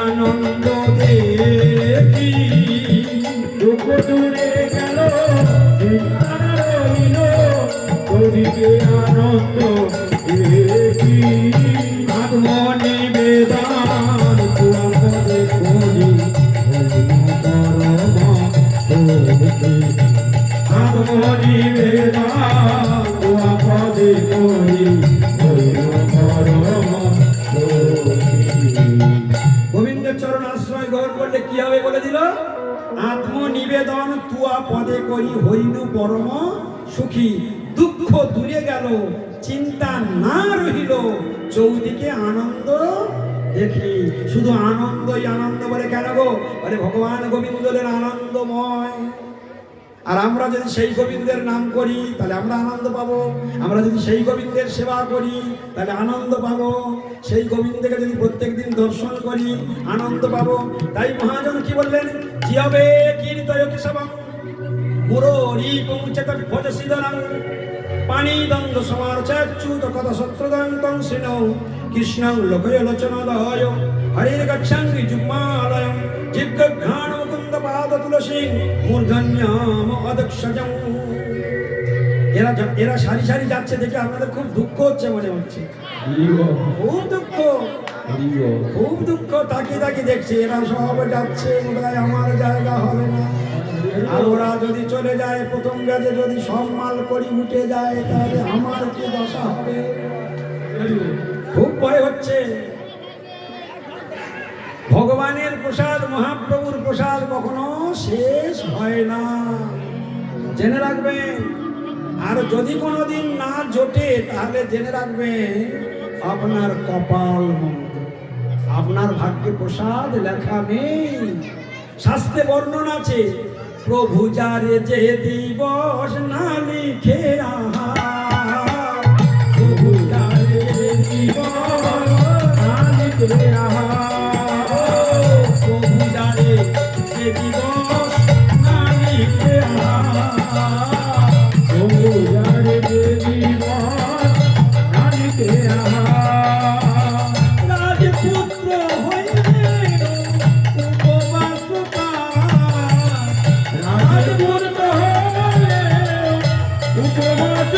আনন্দ দেখি দুঃখ দূরে গেল চিন্তার রইল তোদিকে আনন্দ দেখি আত্মনিবেদন পদে করি আত্মনিবেদন পদে করি গোবিন্দের চরণ আশ্রয় গ্রহণ করলে কি হবে বলে দিল, আত্মনিবেদন তুয়া পদে করি হইল পরম সুখী। দুঃখ দূরে গেল, চিন্তা না রহিল, চৌদিকে আনন্দ দেখি। শুধু আনন্দই আনন্দ বলে কেন গো, বলে ভগবান গোবিন্দের আনন্দময়। আর আমরা যদি সেই গোবিন্দের নাম করি তাহলে আমরা আনন্দ পাবো, আমরা যদি সেই গোবিন্দের সেবা করি তাহলে আনন্দ পাবো, সেই গোবিন্দকে যদি প্রত্যেকদিন দর্শন করি আনন্দ পাবো। তাই মহাজন কি বললেন, জিয়বে কীর্তয় কেশবং মুরোরি পৌঁছত ভজ শ্রীধরং পানি দ্বন্দ্ব সমার্চাচ্যুত কথা শত্রুদন্তং শ্রীণো কৃষ্ণং লোকয় লোচনদয় হরির গচ্ছাঙ্গি যুগ্মালয়ং জিজ্ঞঘ্রাণ মুকুন্দ পাদ তুলসী মূর্ধন্যাম অদক্ষজং। এরা সারি সারি যাচ্ছে দেখে আপনাদের খুব দুঃখ হচ্ছে মনে হচ্ছে, খুব দুঃখ, খুব দুঃখ। তাকিয়ে তাকিয়ে দেখছে এরা সব যাচ্ছে, বোধহয় আমার জায়গা হবে না। আর ওরা যদি চলে যায়, প্রথম ব্যাচে যদি সব মাল করি উঠে যায়, তাহলে আমার কি দশা হবে, খুব ভয় হচ্ছে। ভগবানের প্রসাদ, মহাপ্রভুর প্রসাদ কখনো শেষ হয় না, জেনে রাখবেন। আর যদি কোনোদিন না জোটে তাহলে জেনে রাখবেন আপনার কপাল মন্দ, আপনার ভাগ্যে প্রসাদ লেখা নেই। শাস্ত্রে বর্ণনা আছে, প্রভু যারে যে দিবস না লিখে আহা, প্রভু যারে যে দিবস না লিখে আহা, প্রভু যারে যে দিবস না লিখে আহা, প্রভু যারে যে দিবস না লিখে আহা, রাজপুত্র হইলে উপবাস রাজপুত্র হলে উপবাস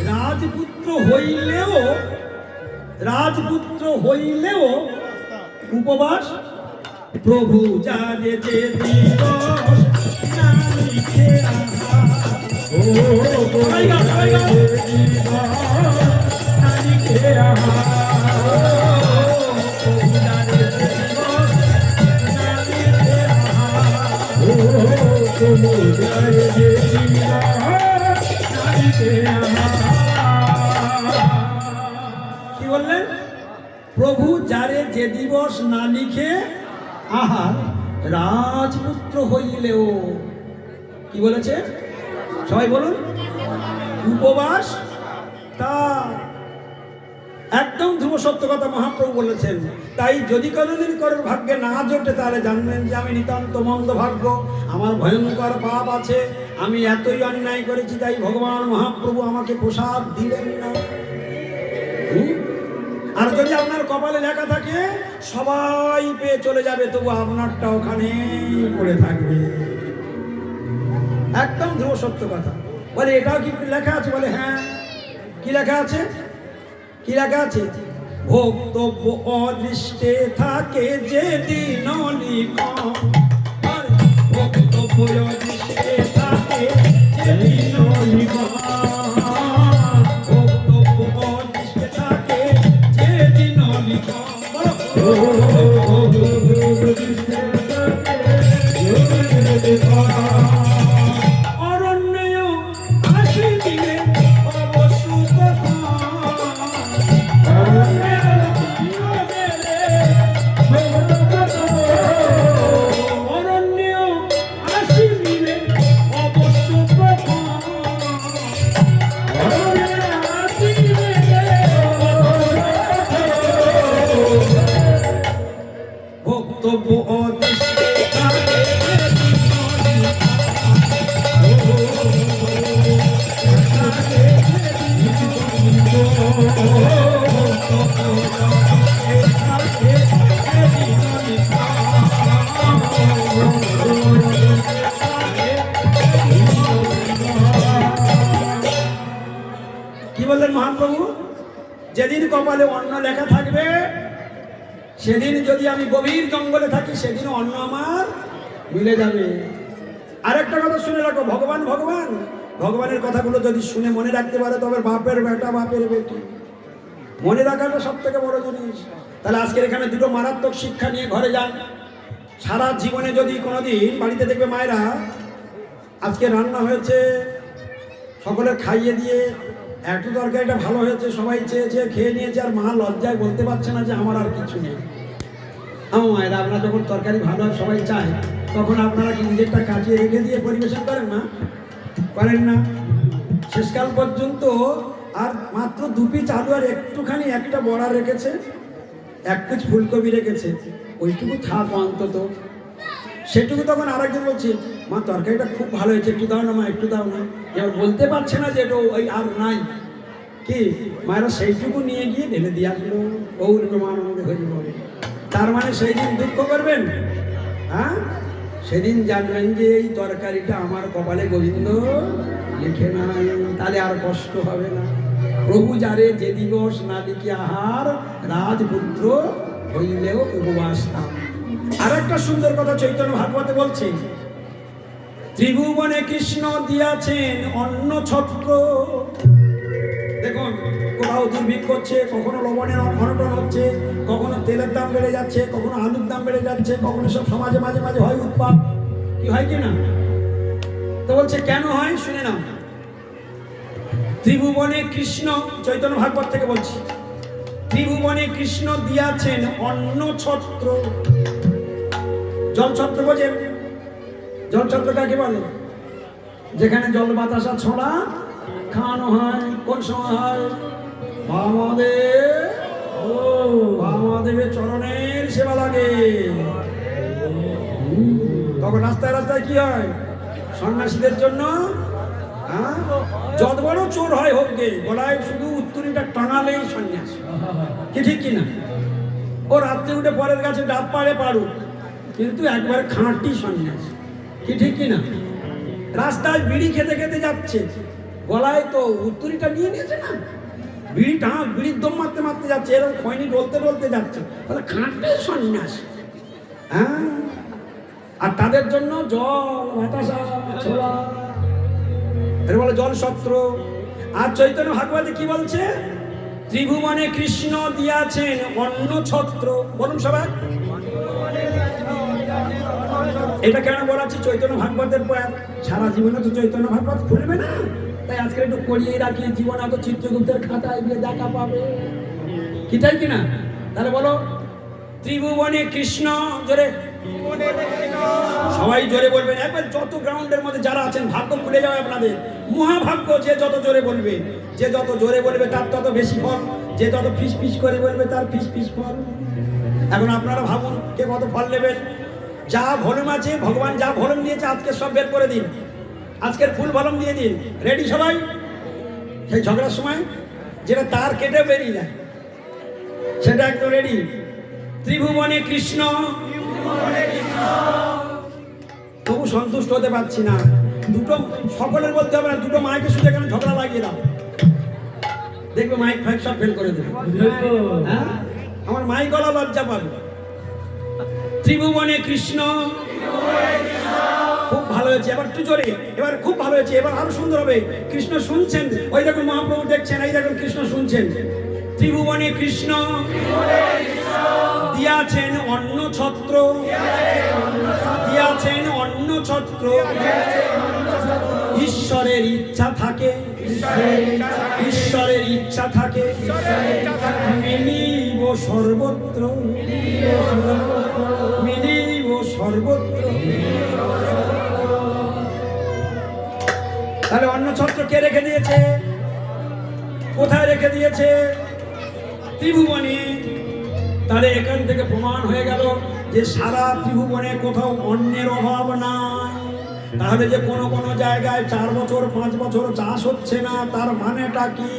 রাজপুত্র হইলেও, রাজপুত্র হইলেও উপবাস। প্রভু জানে যে দিবস না লিখে আহা, ও প্রভু যারে যে দিবস না লিখে আহা, প্রভু জানে যে দিবস না লিখে আহা। ও প্রভু যারে যে দিবস না লিখে আহা। কি বললেন, প্রভু যারে যে দিবস না লিখে আহার, রাজপুত্র হইলেও কি বলেছে সবাই বলুন, উপবাস তা একদম ধ্রুব সত্য কথা মহাপ্রভু বলেছেন। তাই যদি কোনোদিন কারোর ভাগ্যে না জোটে তাহলে জানবেন যে আমি নিতান্ত মন্দ ভাগ্য, আমার ভয়ঙ্কর পাপ আছে, আমি এতই অন্যায় করেছি, তাই ভগবান মহাপ্রভু আমাকে প্রসাদ দিলেন না। আর যদি আপনার কপালে লেখা থাকে সবাই পেয়ে চলে যাবে, তবু আপনারটা ওখানে পড়ে থাকবে, একদম ধ্রুব সত্য কথা। বলে এটাও কি লেখা আছে, বলে হ্যাঁ। কি লেখা আছে, কি লেখা আছে, ভোক্তব্য অদৃষ্টে থাকে যে দিন লিখন, ভোক্তব্য অদৃষ্টে থাকে যে দিন লিখন, ভোক্তব্য অদৃষ্টে থাকে যে দিন লিখন। অরণ্য আসি দিলে অবশ্য অরণ্য আসি দিলে অবশ্য ভক্তব্য অদৃষ্টে থাকে যে দিন লিখন। যেদিন কপালে অন্ন লেখা থাকবে, সেদিন যদি আমি গভীর জঙ্গলে থাকি, সেদিন অন্ন আমার মিলে যাবে। আরেকটা কথা শুনে রাখো, ভগবান ভগবান ভগবানের কথাগুলো যদি শুনে মনে রাখতে পারে, তবে বাপের বেটা বাপের বেটি মনে রাখাটা সব থেকে বড় জিনিস। তাহলে আজকের এখানে দুটো মারাত্মক শিক্ষা নিয়ে ঘরে যান। সারা জীবনে যদি কোনোদিন বাড়িতে দেখবে মায়েরা, আজকে রান্না হয়েছে, সকলের খাইয়ে দিয়ে একটু তরকারিটা ভালো হয়েছে, সবাই চেয়ে খেয়ে নিয়েছে, আর মা লজ্জায় বলতে পারছে না যে আমার আর কিছু নেই। আমার মায়েরা, আপনারা যখন তরকারি ভালো হয় সবাই চায়, তখন আপনারা কি নিজেরটা কাটিয়ে রেখে দিয়ে পরিবেশন করেন না? করেন না? শেষকাল পর্যন্ত আর মাত্র 2 পিস আলু আর একটুখানি একটা বড়া রেখেছে, 1 পিস ফুলকপি রেখেছে, ওইটুকু থাকো অন্তত। সেটুকু তখন আরেকজন বলছে, মা তরকারিটা খুব ভালো হয়েছে, একটু দাও না মা, একটু দাও না। এবার বলতে পারছে না যে এটা ওই আর নাই, কি মায়েরা সেইটুকু নিয়ে গিয়ে ঢেলে দিয়ে আসলো, ওর আনন্দে হয়ে যাবে। তার মানে সেই দিন দুঃখ করবেন? হ্যাঁ, সেদিন জানবেন যে এই তরকারিটা আমার কপালে গোবিন্দ লিখে নাই, তাহলে আর কষ্ট হবে না। প্রভু যারে যে দিবস না লিখে আহার, রাজপুত্র হইলেও উপবাস থাম। আর একটা সুন্দর কথা চৈতন্য ভাগবতে বলছে, ত্রিভুবনে কৃষ্ণ দিয়াছেন অন্ন ছত্র। দেখুন, কোথাও দুর্ভিক্ষ হচ্ছে, কখনো লবণের অনটন হচ্ছে, কখনো তেলের দাম বেড়ে যাচ্ছে, কখনো আলুর দাম বেড়ে যাচ্ছে, কখনো সব সমাজে মাঝে মাঝে হয় উৎপাত, কি হয় কি না? তো বলছে কেন হয় শুনে নাও। ত্রিভুবনে কৃষ্ণ, চৈতন্য ভাগবত থেকে বলছি, ত্রিভুবনে কৃষ্ণ দিয়াছেন অন্ন ছত্র। জলছত্র বোঝেন? জলছত্র কাকে বলে? যেখানে জল বাতাসা ছড়া খাওয়ানো হয়। কোন সময় হয়? বামাদেবের চরণের সেবা লাগে, তখন রাস্তায় রাস্তায় কি হয়? সন্ন্যাসীদের জন্য যত বড় চোর হয় হোক গে, গলায় শুধু উত্তরীটা টানালেই সন্ন্যাস, কি ঠিক কিনা? ও রাত্রে উঠে পরের কাছে ডাব পাড়ে পারুক, কিন্তু একবার খাঁটি সন্ন্যাস, কি ঠিক কিনা? রাস্তায় বিড়ি খেতে খেতে যাচ্ছে, গলায় তো উত্তরীটা নিয়ে নিয়েছে না, বিড়ির দম মারতে মারতে যাচ্ছে, এরকম খৈনি ডলতে ডলতে যাচ্ছে, তাহলে খাঁটি সন্ন্যাস। হ্যাঁ, আর তাদের জন্য জল বাতাসা ছোলা, এর বলে জল ছত্র। আর চৈতন্য ভাগবতে কি বলছে? ত্রিভুবনে কৃষ্ণ দিয়াছেন অন্ন ছত্র। বলুন সবাই, এটা কেন বলাচ্ছি? চৈতন্য ভাগবতের পর সারা জীবনে তো চৈতন্য ভাগবত খুলবে না, তাই আজকে একটু পড়িয়ে রাখি, জীবনাগত চিত্রগুপ্তের খাতায় গিয়ে দেখা পাবে, কি তাই কিনা? তাহলে বলো, ত্রিভুবনে কৃষ্ণ, জোরে সবাই জোরে বলবেন একবার। যত গ্রাউন্ডের মধ্যে যারা আছেন, ভাগ্য খুলে যাবে আপনাদের, মহাভাগ্য। যে যত জোরে বলবে, যে যত জোরে বলবে তার তত বেশি ফল, যে যত ফিস ফিস করে বলবে তার ফিস ফিস ফল। এখন আপনারা ভাবুন কে কত ফল নেবেন। যা ভলুম আছে, ভগবান যা ভলুম দিয়েছে আজকে সব বের করে দিন, আজকের ফুল ভলুম দিয়ে দিন। রেডি সবাই? সেই ঝগড়ার সময় যেটা তার কেটে বেরিয়ে যায়, সেটা একদম রেডি। ত্রিভুবনে কৃষ্ণ, তবু সন্তুষ্ট হতে পারছি না। দুটো সকলের বলতে হবে না, দুটো মাইকে শুধু এখানে ঝগড়া লাগিয়ে দাও, দেখবে মাইক ফাইক সব ফেল করে দেবে। হ্যাঁ, আমার মাইক গলা লজ্জা পাবে। ত্রিভুবনে কৃষ্ণ, খুব ভালো হয়েছে, এবার একটু জোরে, এবার খুব ভালো হয়েছে, এবার আরো সুন্দর হবে। কৃষ্ণ শুনছেন, ওই দেখুন মহাপ্রভু দেখছেন, এই দেখুন কৃষ্ণ শুনছেন। ত্রিভুবনে কৃষ্ণ দিয়াছেন অন্ন ছত্র, দিয়াছেন অন্ন ছত্র। ঈশ্বরের ইচ্ছা থাকে, ঈশ্বরের ইচ্ছা থাকে, মিলিব সর্বত্র, মিলিব সর্বত্র। তাহলে অন্ন ছত্র কে রেখে দিয়েছে? কোথায় রেখে দিয়েছে? ত্রিভুবনে। তাহলে এখান থেকে প্রমাণ হয়ে গেল যে সারা ত্রিভুবনে কোথাও অন্যের অভাব নাই। তাহলে যে কোনো কোনো জায়গায় 4 বছর 5 বছর চাষ হচ্ছে না, তার মানেটা কি?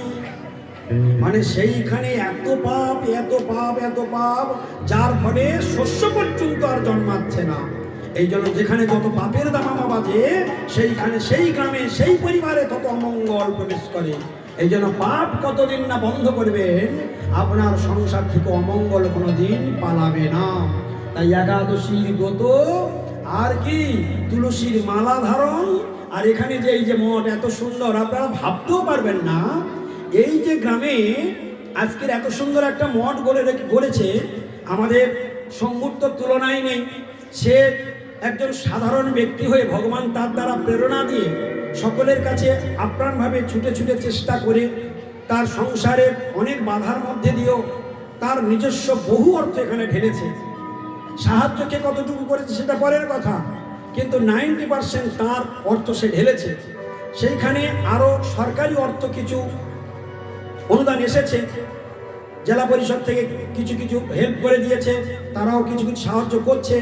মানে সেইখানে এত পাপ, এত পাপ, এত পাপ, যার ফলে শস্য পর্যন্ত আর জন্মাচ্ছে না। এই জন্য যেখানে যত পাপের দামামা বাজে, সেইখানে সেই গ্রামে সেই পরিবারে তত অমঙ্গল প্রবেশ করে। এই জন্য পাপ কতদিন না বন্ধ করবেন, আপনার সংসার থেকে অমঙ্গল কোনোদিন পালাবে না। তাই একাদশীর ব্রত আর কি তুলসীর মালা ধারণ, আর এখানে যে এই যে মঠ এত সুন্দর, আপনারা ভাবতেও পারবেন না এই যে গ্রামে আজকের এত সুন্দর একটা মঠ গড়েছে, আমাদের শম্ভুর তুলনায় নেই। সে একজন সাধারণ ব্যক্তি হয়ে ভগবান তার দ্বারা প্রেরণা দিয়ে সকলের কাছে আপ্রাণভাবে ছুটে ছুটে চেষ্টা করে তার সংসারের অনেক বাধার মধ্যে দিয়েও তার নিজস্ব বহু অর্থ এখানে ঢেলেছে। সাহায্যকে কতটুকু করেছে সেটা পরের কথা, কিন্তু 90% তার অর্থ সে ঢেলেছে। সেইখানে আরও সরকারি অর্থ কিছু অনুদান এসেছে, জেলা পরিষদ থেকে কিছু কিছু হেল্প করে দিয়েছে, তারাও কিছু কিছু সাহায্য করছে।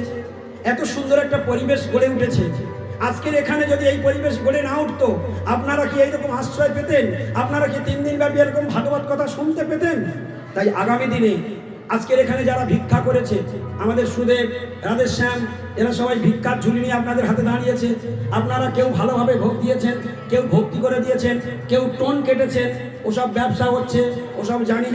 এত সুন্দর একটা পরিবেশ গড়ে উঠেছে। আজকের এখানে যদি এই পরিবেশ গড়ে না উঠতো, আপনারা কি এইরকম আশ্রয় পেতেন? আপনারা কি 3 দিন ব্যাপী এরকম ভাগবত কথা শুনতে পেতেন? তাই আগামী দিনে আজকের এখানে যারা ভিক্ষা করেছে, আমাদের সুদেব, রাধেশ্যাম, এরা সবাই ভিক্ষার ঝুলি নিয়ে আপনাদের হাতে দাঁড়িয়েছে। আপনারা কেউ ভালোভাবে ভোগ দিয়েছেন, কেউ ভক্তি করে দিয়েছেন, কেউ টোন কেটেছেন। ওসব ব্যবসা হচ্ছে, ওসব জানি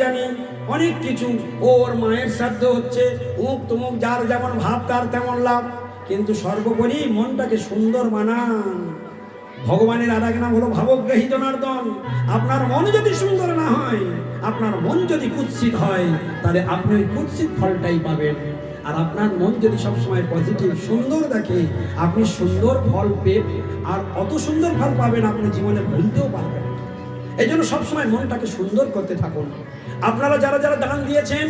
অনেক কিছু, ওর মায়ের শ্রাদ্ধ হচ্ছে, উমুক তুমুক, যার যেমন ভাব তার তেমন লাভ। কিন্তু সর্বোপরি মনটাকে সুন্দর বানান। ভগবানের আর এক নাম হলো ভাবগ্রাহী জনার্দন। আপনার মন যদি সুন্দর না হয়, আপনার মন যদি কুৎসিত হয়, তাহলে আপনি ওই কুৎসিত ফলটাই পাবেন। আর আপনার মন যদি সবসময় পজিটিভ সুন্দর দেখে, আপনি সুন্দর ফল পেয়ে আর অত সুন্দর ফল পাবেন আপনি জীবনে ভুলতেও পারবেন। এই জন্য সবসময় মনটাকে সুন্দর করতে থাকুন। আপনারা যারা যারা দান দিয়েছেন,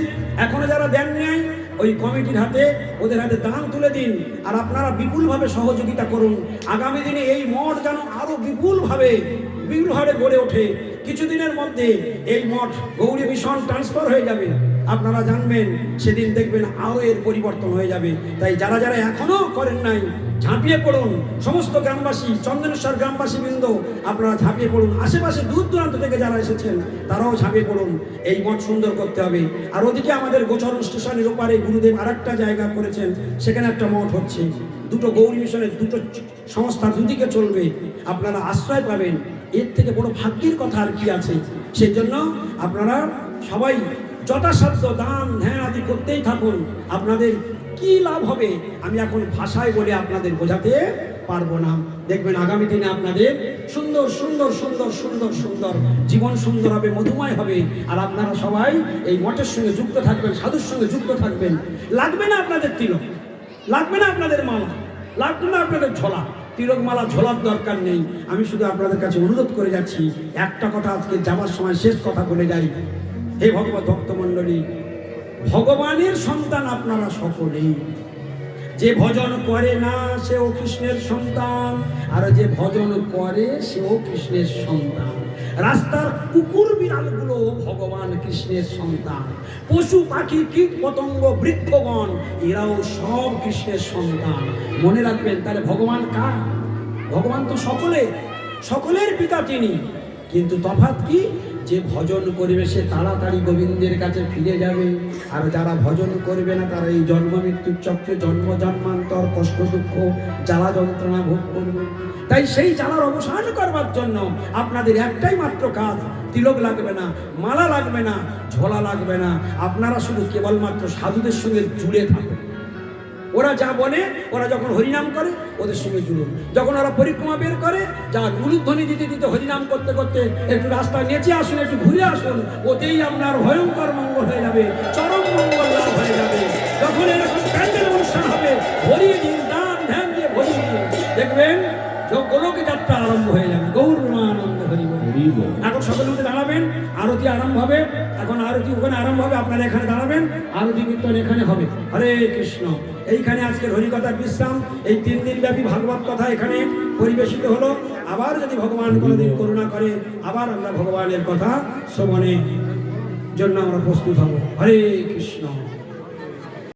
এখনো যারা দেন নাই, ওই কমিটির হাতে, ওদের হাতে দান তুলে দিন। আর আপনারা বিপুলভাবে সহযোগিতা করুন। আগামী দিনে এই মঠ যেন আরো বিপুলভাবে গড়ে ওঠে। কিছুদিনের মধ্যে এই মঠ গৌরী মিশন ট্রান্সফার হয়ে যাবে। আপনারা জানবেন, সেদিন দেখবেন আরো এর পরিবর্তন হয়ে যাবে। তাই যারা যারা এখনো করেন নাই, ঝাঁপিয়ে পড়ুন। সমস্ত গ্রামবাসী, চন্দনেশ্বর গ্রামবাসী বৃন্দ, আপনারা ঝাঁপিয়ে পড়ুন। আশেপাশে দূর দূরান্ত থেকে যারা এসেছেন, তারাও ঝাঁপিয়ে পড়ুন। এই মঠ সুন্দর করতে হবে। আর ওদিকে আমাদের গোচরণ স্টেশনের ওপারে গুরুদেব আরেকটা জায়গা করেছেন, সেখানে একটা মঠ হচ্ছে। দুটো গৌরী মিশনের দুটো সংস্থা দুদিকে চলবে, আপনারা আশ্রয় পাবেন। এর থেকে বড় ভাগ্যের কথা আর কি আছে? সেই জন্য আপনারা সবাই যথাসাধ্য দান ধ্যান আদি করতেই থাকুন। আপনাদের কি লাভ হবে আমি এখন ভাষায় বলে আপনাদের বোঝাতে পারবো না। দেখবেন আগামী দিনে আপনাদের সুন্দর সুন্দর সুন্দর সুন্দর সুন্দর জীবন সুন্দর হবে, মধুময় হবে। আর আপনারা সবাই এই মঠের সঙ্গে যুক্ত থাকবেন, সাধুর সঙ্গে যুক্ত থাকবেন। লাগবে না আপনাদের তিলক, লাগবে না আপনাদের মালা, লাগবে না আপনাদের ঝোলা। তিলক মালা ঝোলার দরকার নেই। আমি শুধু আপনাদের কাছে অনুরোধ করে যাচ্ছি, একটা কথা আজকে যাবার সময় শেষ কথা বলে যাই। হে ভগবত ভক্তমণ্ডলী, ভগবানের সন্তান আপনারা সকলেই। যে ভজন করে না সেও কৃষ্ণের সন্তান, আর যে ভজন করে সেও কৃষ্ণের সন্তান। রাস্তার কুকুর বিড়ালগুলো ভগবান কৃষ্ণের সন্তান। পশু পাখি কীট পতঙ্গ বৃক্ষগণ এরাও সব কৃষ্ণের সন্তান। মনে রাখবেন, তাহলে ভগবান কার? ভগবান তো সকলের পিতা তিনি। কিন্তু তফাৎ কি? যে ভজন করবে সে তাড়াতাড়ি গোবিন্দের কাছে ফিরে যাবে, আর যারা ভজন করবে না তারা এই জন্ম মৃত্যুর চক্রে জন্ম জন্মান্তর কষ্ট দুঃখ জ্বালা যন্ত্রণা ভোগ করবে। তাই সেই জ্বালার অবসান করবার জন্য আপনাদের একটাই মাত্র কাজ। তিলক লাগবে না, মালা লাগবে না, ঝোলা লাগবে না। আপনারা শুধু কেবলমাত্র সাধুদের সঙ্গে জুড়ে থাকুন। ওরা যা বলে, ওরা যখন হরিনাম করে ওদের সঙ্গে জুড়ুন। যখন ওরা পরিক্রমা বের করে, যা গুরুধ্বনি দিতে দিতে হরিনাম করতে করতে একটু রাস্তা নেচে আসুন, একটু ঘুরে আসুন, ওতেই আপনার ভয়ঙ্কর মঙ্গল হয়ে যাবে, চরম মঙ্গল লাভ হয়ে যাবে। যখন এরকম প্যান্ডেল অনুষ্ঠান হবে, ভরিয়ে দিন, দান ধ্যান দিয়ে ভরিয়ে দিন, দেখবেন গোলকে যাত্রা আরম্ভ হয়ে যাবে। গৌরমানন্দ হরি বল। এখন সকলের মধ্যে দাঁড়াবেন, আরতি আরম্ভ হবে। এখন আরতি ওখানে আরম্ভ হবে, আপনারা এখানে দাঁড়াবেন, আরতি কীর্তন এখানে হবে। হরে কৃষ্ণ। এইখানে আজকের হরিকথার বিশ্রাম। এই 3 দিন ব্যাপী ভাগবত কথা এখানে পরিবেশিত হলো। আবার যদি ভগবান কোনোদিন করুণা করে, আবার আমরা ভগবানের কথা শ্রবণের জন্য আমরা প্রস্তুত হব। হরে কৃষ্ণ।